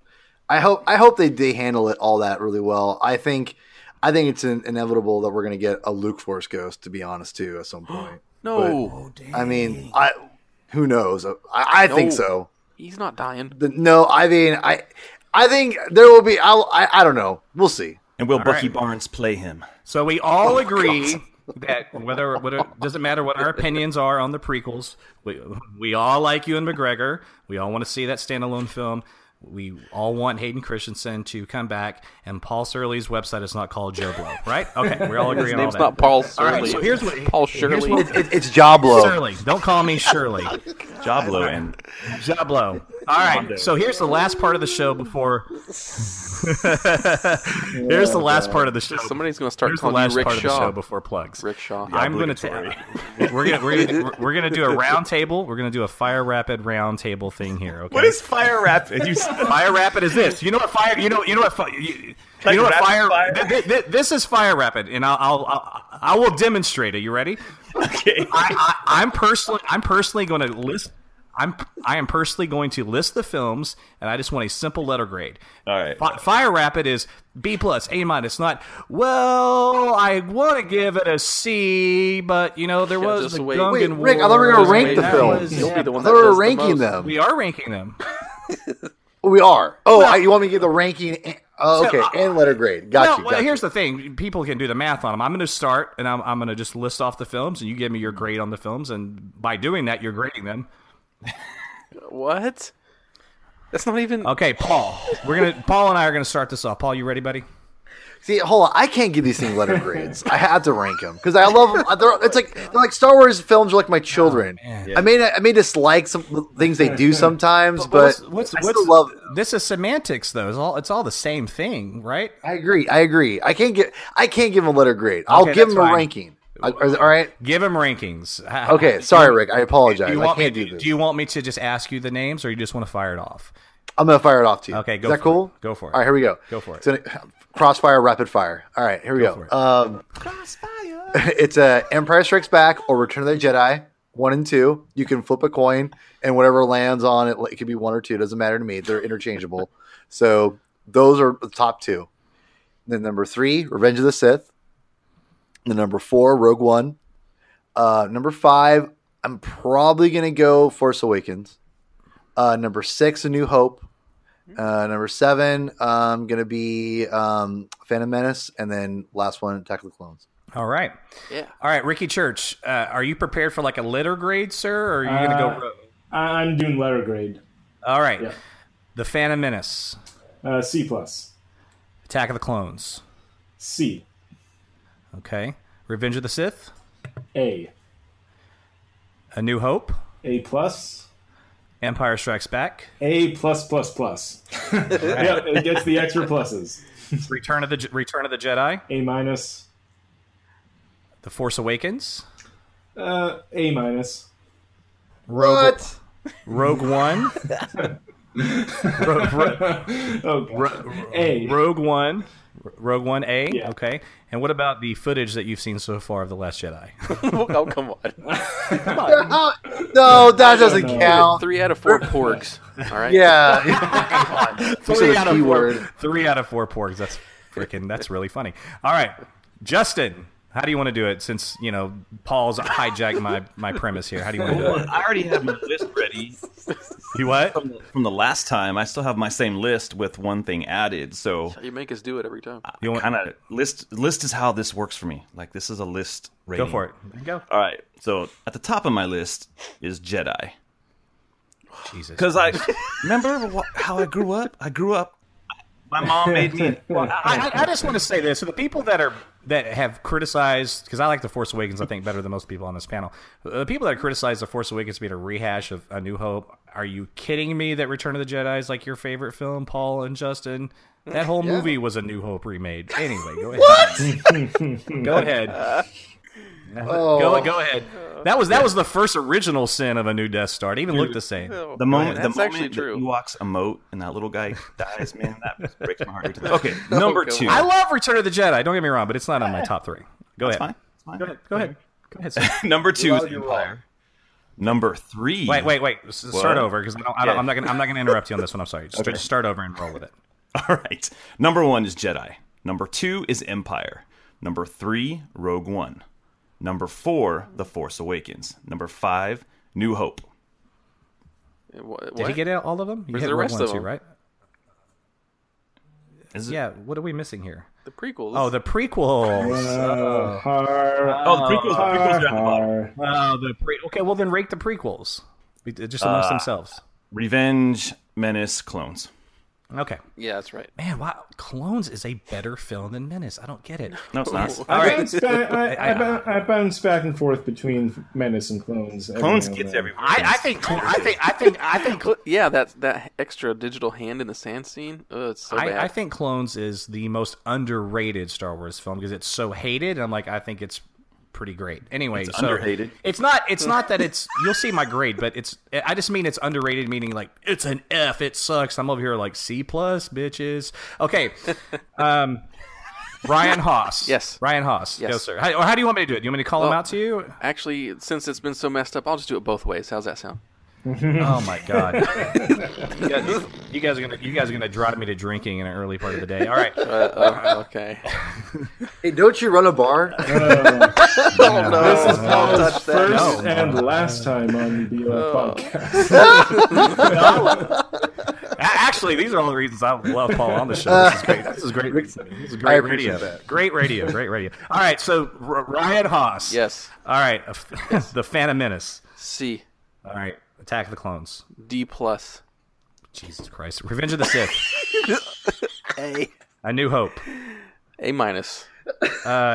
I hope they handle it all that really well. I think it's inevitable that we're going to get a Luke Force Ghost, to be honest, too, at some point. No. But, I mean, who knows? I think so. He's not dying. I think there will be. I don't know. We'll see. And will Bucky Barnes play him? So we all agree that whether doesn't matter what our opinions are on the prequels, we all like Ewan McGregor. We all want to see that standalone film. we all want Hayden Christensen to come back, and Paul Surley's website is not called Joe Blow, right? Okay, we all agree His on all name's that. not Paul Surley. All right, so here's what Paul Shirley. It's Joblo. Shirley. Don't call me Shirley. Joblo and Joblo. All right, so here's the last part of the show before. Here's the last part of the show. Somebody's going to start Here's calling the last you Rick part of the Shaw. show before plugs. Rick Shaw. I'm going to we're gonna do a round table. We're gonna do a fire rapid round table thing here. Okay. what is fire rapid? Fire rapid is this? You know what fire? You know what? You know what fire? This is fire rapid, and I will demonstrate it. You ready? Okay. I'm personally going to list. I am personally going to list the films, and I just want a simple letter grade. All right. Fire Rapid is B+, A-. Not, well, I want to give it a C, but, there was just the wait. Gungan Wait, War. Rick, I thought we were going to rank the That films. was- You'll be the one I that thought we were does the ranking most. them. We are ranking them. We are. Oh, you want me to give the ranking? Oh, okay, and letter grade. Got you. Well, here's the thing. People can do the math on them. I'm going to start, and I'm going to just list off the films, and you give me your grade on the films, and by doing that, you're grading them. What? That's not even... Okay, Paul. Paul and I are going to start this off. Paul, you ready, buddy? See, hold on. I can't give these things letter grades. I have to rank them because I love them. They're like Star Wars films are like my children. I may dislike some things they do sometimes, but I still love them. This is semantics, though. It's all the same thing, right? I agree. I can't give them a letter grade. I'll give them a ranking. All right. Give them rankings. Okay. Sorry, Rick. I apologize. I can't do this. Do you want me to just ask you the names, or you just want to fire it off? I'm gonna fire it off to you. Okay. Is that cool? Go for it. All right. Here we go. Go for it. It's crossfire, rapid fire. All right. Here we go. Crossfire. It's Empire Strikes Back or Return of the Jedi 1 and 2. You can flip a coin, and whatever lands on it, it could be 1 or 2. It doesn't matter to me. They're interchangeable. So those are the top 2. Then number 3, Revenge of the Sith. The number 4, Rogue One. Number 5, I'm probably gonna go Force Awakens. Number 6, A New Hope. Number 7, gonna be Phantom Menace, and then last one, Attack of the Clones. All right. Yeah. All right, Ricky Church. Are you prepared for like a letter grade, sir, or are you gonna go? I'm doing letter grade. All right. Yeah. The Phantom Menace. C+. Attack of the Clones. C. Okay. Revenge of the Sith. A. A New Hope. A+. Empire Strikes Back. A++++. Yep, it gets the extra pluses. Return of the Jedi. A-. The Force Awakens. A-. Rogue One. A. Rogue One. Rogue One A. Yeah. Okay. And what about the footage that you've seen so far of The Last Jedi? Oh, come on. No, that doesn't count. 3 out of 4 porgs. All right? Yeah. Three out of keyword. 4. 3 out of 4 porgs. That's really funny. All right, Justin. How do you want to do it? Since Paul's hijacked my premise here. How do you want to do it? I already have my list ready. You what? From the last time, I still have my same list with one thing added. So You make us do it every time. You want kind of list is how this works for me. Like this is a list rating. Go for it. Go. All right. So at the top of my list is Jedi. Jesus. Because I remember how I grew up. My mom made me. I just want to say this: so the people that have criticized, because I like The Force Awakens, I think better than most people on this panel. The people that criticize The Force Awakens being a rehash of A New Hope, are you kidding me? That Return of the Jedi is like your favorite film, Paul and Justin? That whole movie was A New Hope remade. Anyway, go ahead. What? Go ahead. Go ahead. That was the first original sin of A New Death Star. It even looked the same. The moment That's actually the true. Ewoks emote and that little guy dies, man, that breaks my heart. Okay, number 2. I love Return of the Jedi. Don't get me wrong, but it's not on my top 3. Go ahead. Fine. It's fine. Go ahead. Sir. Number 2 is Empire. Number 3. Wait. Start over because I'm not gonna interrupt you on this one. I'm sorry. Just start over and roll with it. All right. Number 1 is Jedi. Number 2 is Empire. Number 3, Rogue One. Number 4, The Force Awakens. Number 5, New Hope. What? Did he get out all of them? You Where's hit the Rogue rest One of too, them? right? Yeah. What are we missing here? The prequels. Oh, the prequels. The prequels are at the bottom. Okay, well then rate the prequels just amongst themselves. Revenge, Menace, Clones. Okay. Yeah, that's right. Man, wow, Clones is a better film than Menace. I don't get it. No, it's not. All right. I bounce back and forth between Menace and Clones. Clones gets everywhere. I think. Yeah, that extra digital hand in the sand scene. It's so bad. I think Clones is the most underrated Star Wars film because it's so hated. And I think it's pretty great. Anyway, it's underrated. It's not that it's. You'll see my grade, but it's. I just mean it's underrated, meaning it's an F. It sucks. I'm over here C+, bitches. Okay. Ryan Haas. Yes. Ryan Haas. Yes. Go, sir. How do you want me to do it? Do you want me to call him out to you? Actually, since it's been so messed up, I'll just do it both ways. How's that sound? Oh my God! You guys are gonna drive me to drinking in an early part of the day. All right. Okay. Hey, don't you run a bar? Oh no! This is Paul's touch that. first and last time on the podcast. Actually, these are all the reasons I love Paul on the show. This is great. This is great. This is great radio. that. Great radio. Great radio. All right. So Ryan Haas. Yes. All right. The Phantom Menace. C. All right. Attack of the Clones. D+. Jesus Christ. Revenge of the Sith. A. A New Hope. A-.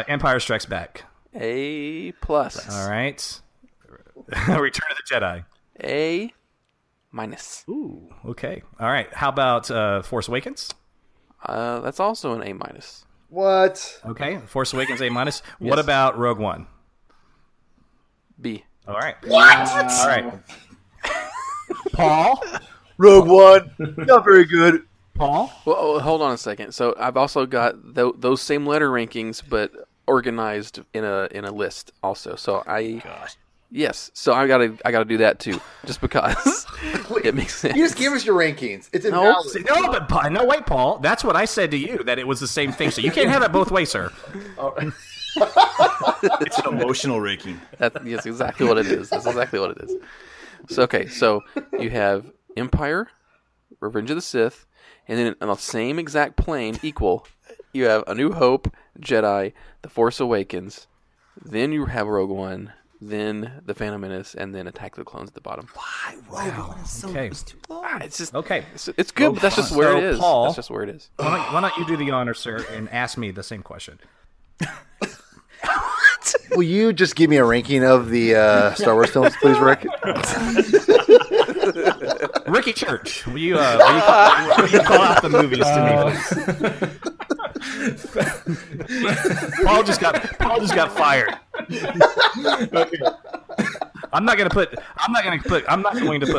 Empire Strikes Back. A+. All right. Return of the Jedi. A-. Ooh. Okay. All right. How about Force Awakens? That's also an A-. What? Okay. Force Awakens A-. What about Rogue One? B. All right. What? All right. Paul? Rogue One. Not very good. Paul? Well, hold on a second. So I've also got those same letter rankings, but organized in a list also. So yes. So I gotta do that too, just because it makes sense. You just give us your rankings. It's No, invalid. no, wait, Paul. That's what I said to you, that it was the same thing. So you can't have it both ways, sir. It's an emotional ranking. That's exactly what it is. That's exactly what it is. So okay, so you have Empire, Revenge of the Sith, and then on the same exact plane, equal, you have A New Hope, Jedi, The Force Awakens, then you have Rogue One, then The Phantom Menace, and then Attack of the Clones at the bottom. Why? Rogue One is so Okay. it's too long. It's just Okay. it's good, but that's just where So, it is. Paul- That's just where it is. Why don't you do the honor, sir, and ask me the same question? Will you just give me a ranking of the Star Wars films, please, Rick? Ricky Church, will you call out the movies to me, please? Paul just got fired. Okay. I'm not going to put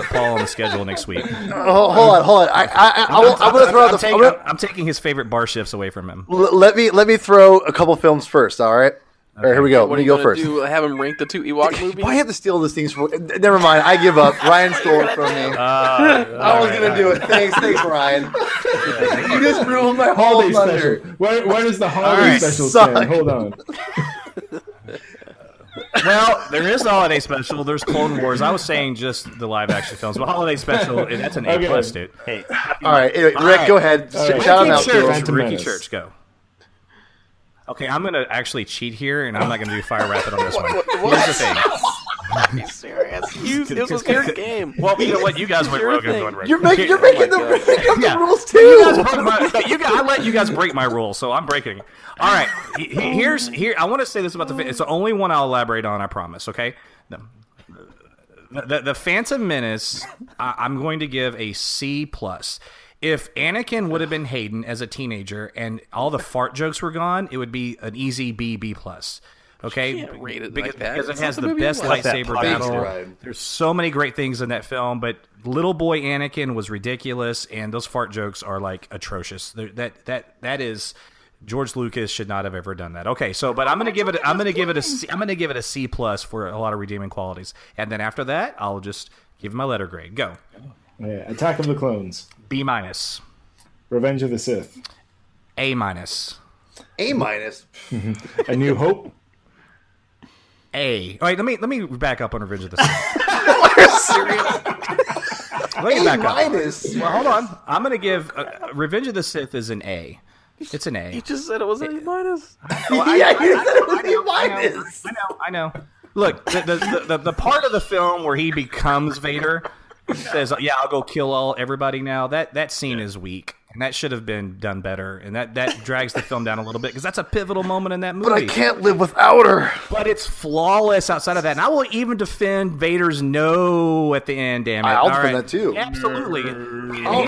Paul on the schedule next week. Hold on. I'm going to throw out I'm taking his favorite bar shifts away from him. Let me throw a couple films first. All right. All right, here we go. What Let are me you go gonna first. do? Have him rank the two Ewok movies? Why have to steal these things? Never mind. I give up. Ryan stole it from me. I was going to do it. Thanks, Ryan. You just ruined my Holiday whole special. thunder. Where does the holiday special suck. stand? Hold on. Well, there is a holiday special. There's Clone Wars. I was saying just the live action films, but holiday special, that's an A+, dude. Hey, all right. Anyway, Rick, go ahead. right. Shout him out. Phantom Ricky Menace. Church, go. Okay, I'm going to actually cheat here, and I'm not going to do Fire Rapid on this one. Here's the thing. Are you serious? This was your game. Well, you know what? You guys went rogue. I'm going rogue. You're making the rules too. I let you guys break my rules, so I'm breaking. All right, here. I want to say this about it's the only one I'll elaborate on. I promise. Okay. The Phantom Menace, I'm going to give a C+. If Anakin would have been Hayden as a teenager and all the fart jokes were gone, it would be an easy B+. Okay, You can't rate it because, like that. because it It's has not the the movie best you like. lightsaber Thanks, battle. Ryan. There's so many great things in that film, but little boy Anakin was ridiculous, and those fart jokes are atrocious. That is. George Lucas should not have ever done that. Okay, so but I'm gonna give it a C+ for a lot of redeeming qualities, and then after that, I'll just give my letter grade. Go. Yeah, Attack of the Clones. B-. Revenge of the Sith. A-. A-. A New Hope. A. All right, let me back up on Revenge of the Sith. Let me back up. Well, hold on. I'm gonna give Revenge of the Sith is an A. It's an A. You just said it was an A-. I know. Look, the part of the film where he becomes Vader says, "Yeah, I'll go kill everybody now." That scene is weak. and that should have been done better, and that drags the film down a little bit because that's a pivotal moment in that movie. But I can't live without her. But it's flawless outside of that, and I will even defend Vader's no at the end. Damn it! I'll defend that too. Absolutely. All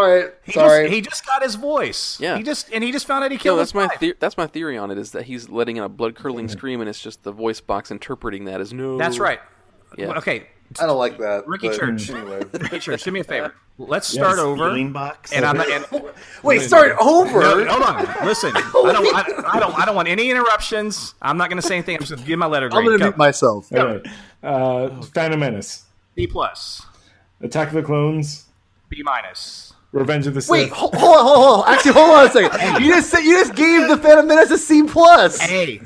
right. Sorry. He just got his voice. Yeah. He just found out he killed his wife. That's my theory on it, is that he's letting out a blood-curdling scream, and it's just the voice box interpreting that as no. That's right. Yeah. Okay. I don't like that. Ricky Church. Anyway. Ricky Church, do me a favor. Let's start over. Box. And I'm not. Wait, start over. No, hold on. Listen, I don't want any interruptions. I'm not going to say anything. I'm just going to give my letter grade. I'm going to mute myself. All right. Phantom Menace. B+. Attack of the Clones. B-. Revenge of the Sith. Wait, hold on. Actually, hold on a second. You just gave the Phantom Menace a C+. A.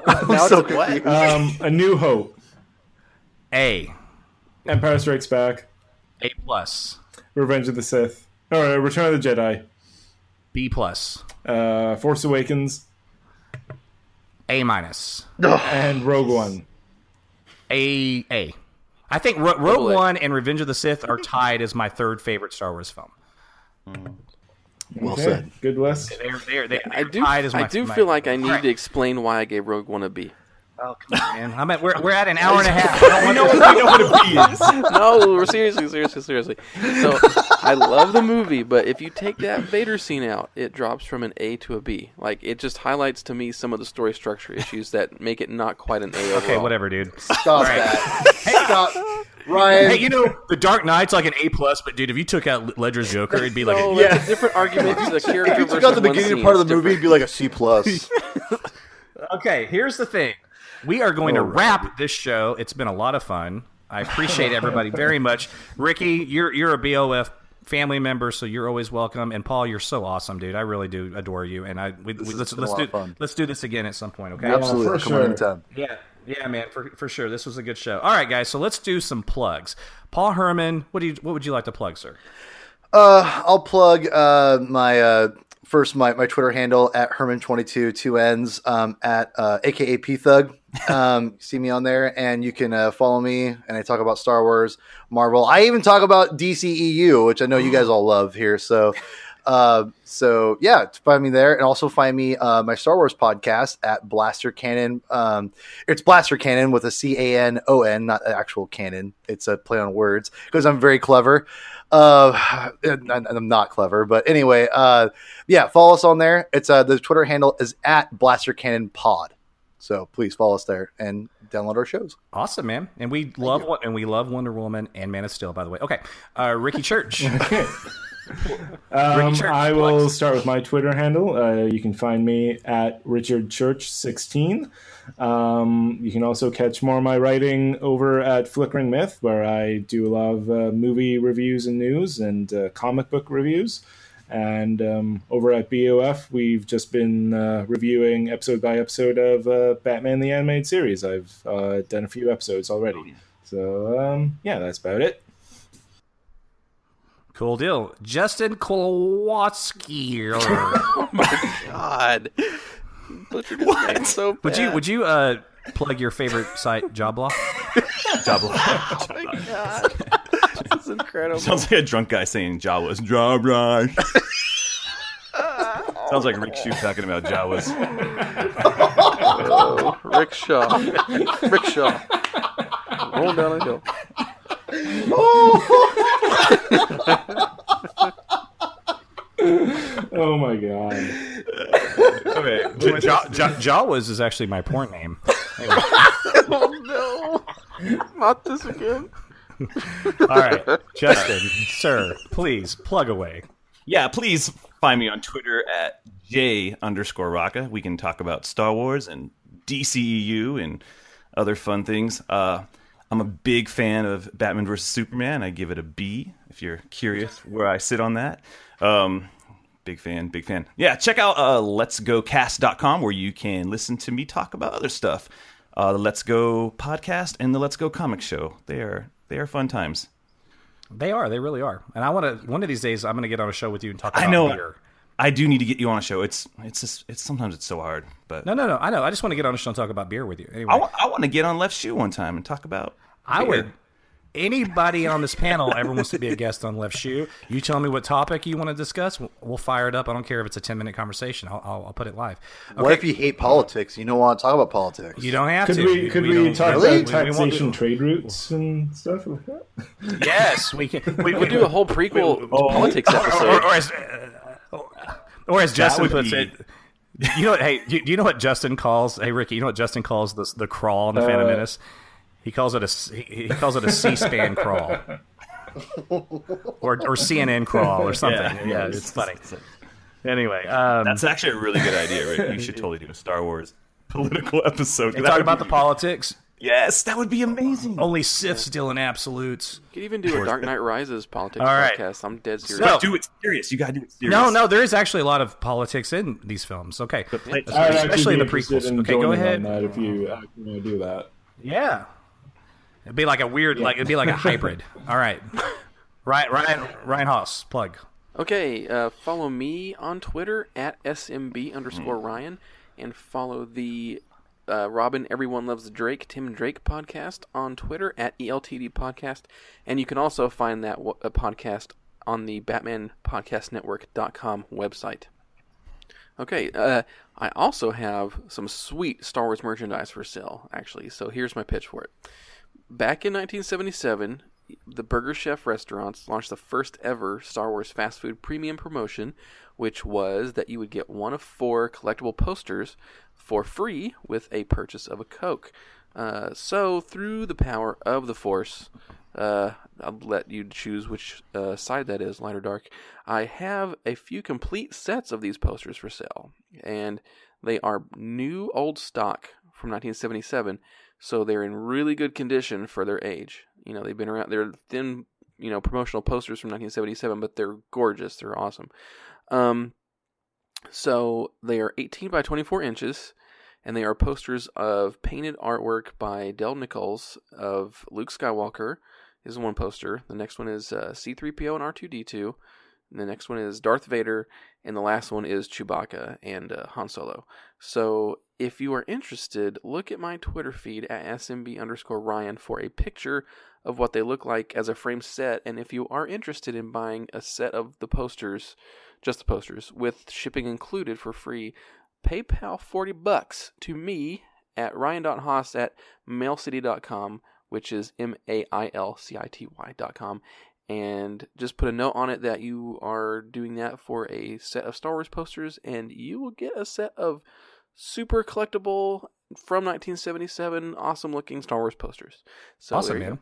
I'm so confused. A New Hope. A. Empire Strikes Back. A+. Revenge of the Sith. Or Return of the Jedi. B+. Force Awakens. A-. And Rogue One. A. I think Rogue One and Revenge of the Sith are tied as my third favorite Star Wars film. Well said. Good list. I do feel like I need to explain why I gave Rogue One a B. Oh, come on, man. We're at an hour and a half. We know what a B is. No, seriously. So, I love the movie, but if you take that Vader scene out, it drops from an A to a B. Like, it just highlights to me some of the story structure issues that make it not quite an A overall. Okay, whatever, dude. Stop that. Stop. Ryan. Hey, The Dark Knight's like an A+, but dude, if you took out Ledger's Joker, it'd be like it's a different argument to the character. If you took out the beginning part of the movie, it'd be like a C+. Okay, here's the thing. We are going to wrap this show. It's been a lot of fun. I appreciate everybody very much. Ricky, you're a BOF family member, so you're always welcome. And Paul, you're so awesome, dude. I really do adore you. And let's do this again at some point, okay? Absolutely. For Come on sure. anytime. Yeah, man, for sure. This was a good show. All right, guys, so let's do some plugs. Paul Hermann, what would you like to plug, sir? I'll plug my Twitter handle at Hermann22 2 N's at aka P-Thug. See me on there, and you can follow me, and I talk about Star Wars, Marvel. I even talk about DCEU, which I know you guys all love here. So yeah, find me there, and also find me my Star Wars podcast at Blaster Cannon. It's Blaster Cannon with a CANON, not an actual canon. It's a play on words because I'm very clever. And I'm not clever, but anyway, yeah, follow us on there. It's the Twitter handle is at Blaster Cannon Pod. So please follow us there and download our shows. Awesome, man. And we love Wonder Woman and Man of Steel, by the way. Okay, Ricky Church. Okay. I will start with my Twitter handle. You can find me at RichardChurch16. You can also catch more of my writing over at Flickering Myth, where I do a lot of movie reviews and news and comic book reviews. And over at BOF, we've just been reviewing episode by episode of Batman the Animated Series. I've done a few episodes already. So, yeah, that's about it. Cool deal. Justin Kowalski. Oh, my God. Butchered his name so bad. Would you plug your favorite site, Jobblock? Jobblock. Oh, my God. This is incredible. Sounds like a drunk guy saying Jawas. Jobblock. Sounds like Rick Shew talking about Jawas. Oh, Rick Shaw. Rolling down a hill. Oh my God. Okay. Jawas is actually my porn name. Anyway. Oh no. Not this again. All right. Justin, sir, please plug away. Yeah, please find me on Twitter at J_Rocka. We can talk about Star Wars and DCEU and other fun things. I'm a big fan of Batman vs. Superman. I give it a B, if you're curious where I sit on that. Big fan. Yeah, check out letsgocast.com, where you can listen to me talk about other stuff. The Let's Go podcast and the Let's Go comic show. They are fun times. They are. They really are. And I want to. One of these days, I'm going to get on a show with you and talk about beer. I do need to get you on a show. It's sometimes it's so hard, but no. I know. I just want to get on a show and talk about beer with you. Anyway, I want to get on Left Shoe one time and talk about. I beer. anybody on this panel ever wants to be a guest on Left Shoe, you tell me what topic you want to discuss. We'll fire it up. I don't care if it's a 10-minute conversation. I'll put it live. Okay. What if you hate politics? You don't want to talk about politics. You don't have Could to. Could we talk really? about taxation trade routes and stuff like that? Yes, we can. We'll do a whole prequel politics episode. Or as Justin puts it, you know. Hey, do you know what Justin calls? Hey, Ricky, you know what Justin calls the crawl in the Phantom Menace? He calls it a C-SPAN crawl, or CNN crawl, or something. Yeah, it's funny. Anyway, that's actually a really good idea, right? You should totally do a Star Wars political episode. Talk about the politics. Yes, that would be amazing. Only Siths deal in absolutes. You could even do a Dark Knight Rises politics right. podcast. I'm dead serious. But do it serious. You got to do it serious. No, there is actually a lot of politics in these films. Okay, especially in the prequels. Okay, go ahead. If you do that, yeah, it'd be like a weird, it'd be like a hybrid. All right, Ryan Haas, plug. Okay, follow me on Twitter at SMB_Ryan, and follow the Robin Everyone Loves Drake, Tim and Drake podcast on Twitter at ELTD podcast, and you can also find that podcast on the BatmanPodcastNetwork.com website. Okay, I also have some sweet Star Wars merchandise for sale, actually, so here's my pitch for it. Back in 1977, the Burger Chef restaurants launched the first ever Star Wars fast food premium promotion, which was that you would get one of 4 collectible posters for free with a purchase of a Coke. So through the power of the Force, I'll let you choose which side that is, light or dark. I have a few complete sets of these posters for sale, and they are new old stock from 1977, so they're in really good condition for their age. You know, they've been around. They're thin, promotional posters from 1977, but they're gorgeous. They're awesome. So they are 18 by 24 inches, and they are posters of painted artwork by Del Nichols of Luke Skywalker is one poster. The next one is C-3PO and R2-D2. And the next one is Darth Vader, and the last one is Chewbacca and Han Solo. So if you are interested, look at my Twitter feed at SMB_Ryan for a picture of what they look like as a framed set. And if you are interested in buying a set of the posters, just the posters, with shipping included for free, PayPal $40 to me at ryan.haas@mailcity.com, which is mailcity.com. And just put a note on it that you are doing that for a set of Star Wars posters, and you will get a set of super collectible from 1977 awesome looking Star Wars posters. So awesome, man.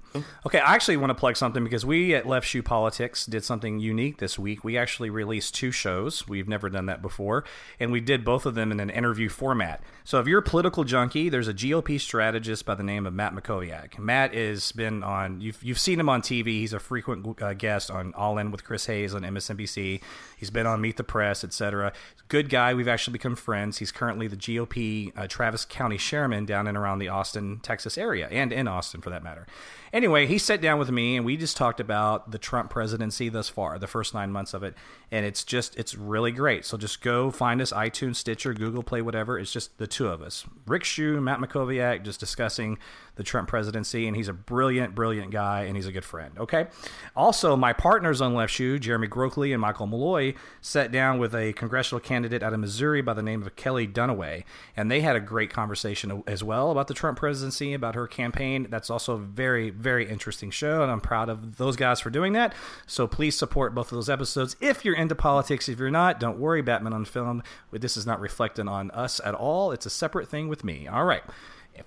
Okay, I actually want to plug something because we at Left Shoe Politics did something unique this week. We actually released 2 shows. We've never done that before, and we did both of them in an interview format. So if you're a political junkie, there's a GOP strategist by the name of Matt Makoviak. Matt has been on, you've seen him on TV. He's a frequent guest on All In with Chris Hayes on MSNBC. He's been on Meet the Press, etc. Good guy. We've actually become friends. He's currently the GOP Travis County Chairman down and around the Austin, Texas area, and in Austin for that matter. Anyway, he sat down with me and we just talked about the Trump presidency thus far, the first 9 months of it, and it's really great. So just go find us, iTunes, Stitcher, Google Play, whatever. It's just the 2 of us, Rick Shew, Matt Makoviak, just discussing the Trump presidency, and he's a brilliant guy, and he's a good friend. Okay. Also, my partners on Left Shoe, Jeremy Grokley and Michael Malloy, sat down with a congressional candidate out of Missouri by the name of Kelly Dunaway, and they had a great conversation as well about the Trump presidency, about her campaign. That's also a very, very interesting show, and I'm proud of those guys for doing that. So please support both of those episodes. If you're into politics, if you're not, don't worry, Batman on Film. This is not reflecting on us at all. It's a separate thing with me. All right.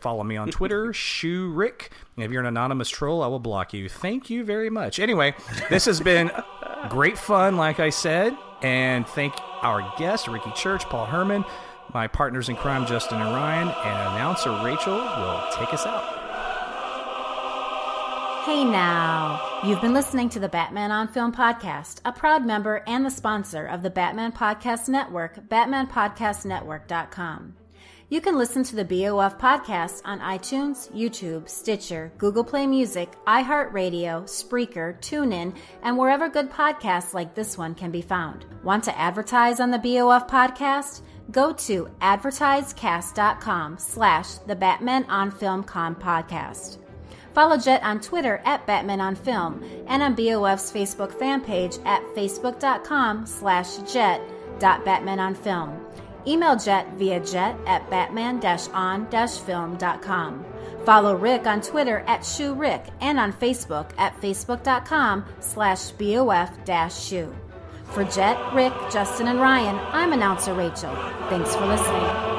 Follow me on Twitter, Shoe Rick. If you're an anonymous troll, I will block you. Thank you very much. Anyway, this has been great fun, like I said, and thank our guests, Ricky Church, Paul Hermann, my partners in crime, Justin and Ryan, and announcer Rachel will take us out. Hey now, you've been listening to the Batman on Film podcast, a proud member and the sponsor of the Batman Podcast Network, batmanpodcastnetwork.com. You can listen to the BOF podcast on iTunes, YouTube, Stitcher, Google Play Music, iHeartRadio, Spreaker, TuneIn, and wherever good podcasts like this one can be found. Want to advertise on the BOF podcast? Go to advertisecast.com/the Batman on Film Con podcast. Follow Jet on Twitter at Batman on Film and on BOF's Facebook fan page at facebook.com/jet.batmanonfilm. Email Jet via jet@batman-on-film.com. Follow Rick on Twitter at ShewRick and on Facebook at facebook.com/BOF-Shew. For Jet, Rick, Justin, and Ryan, I'm announcer Rachel. Thanks for listening.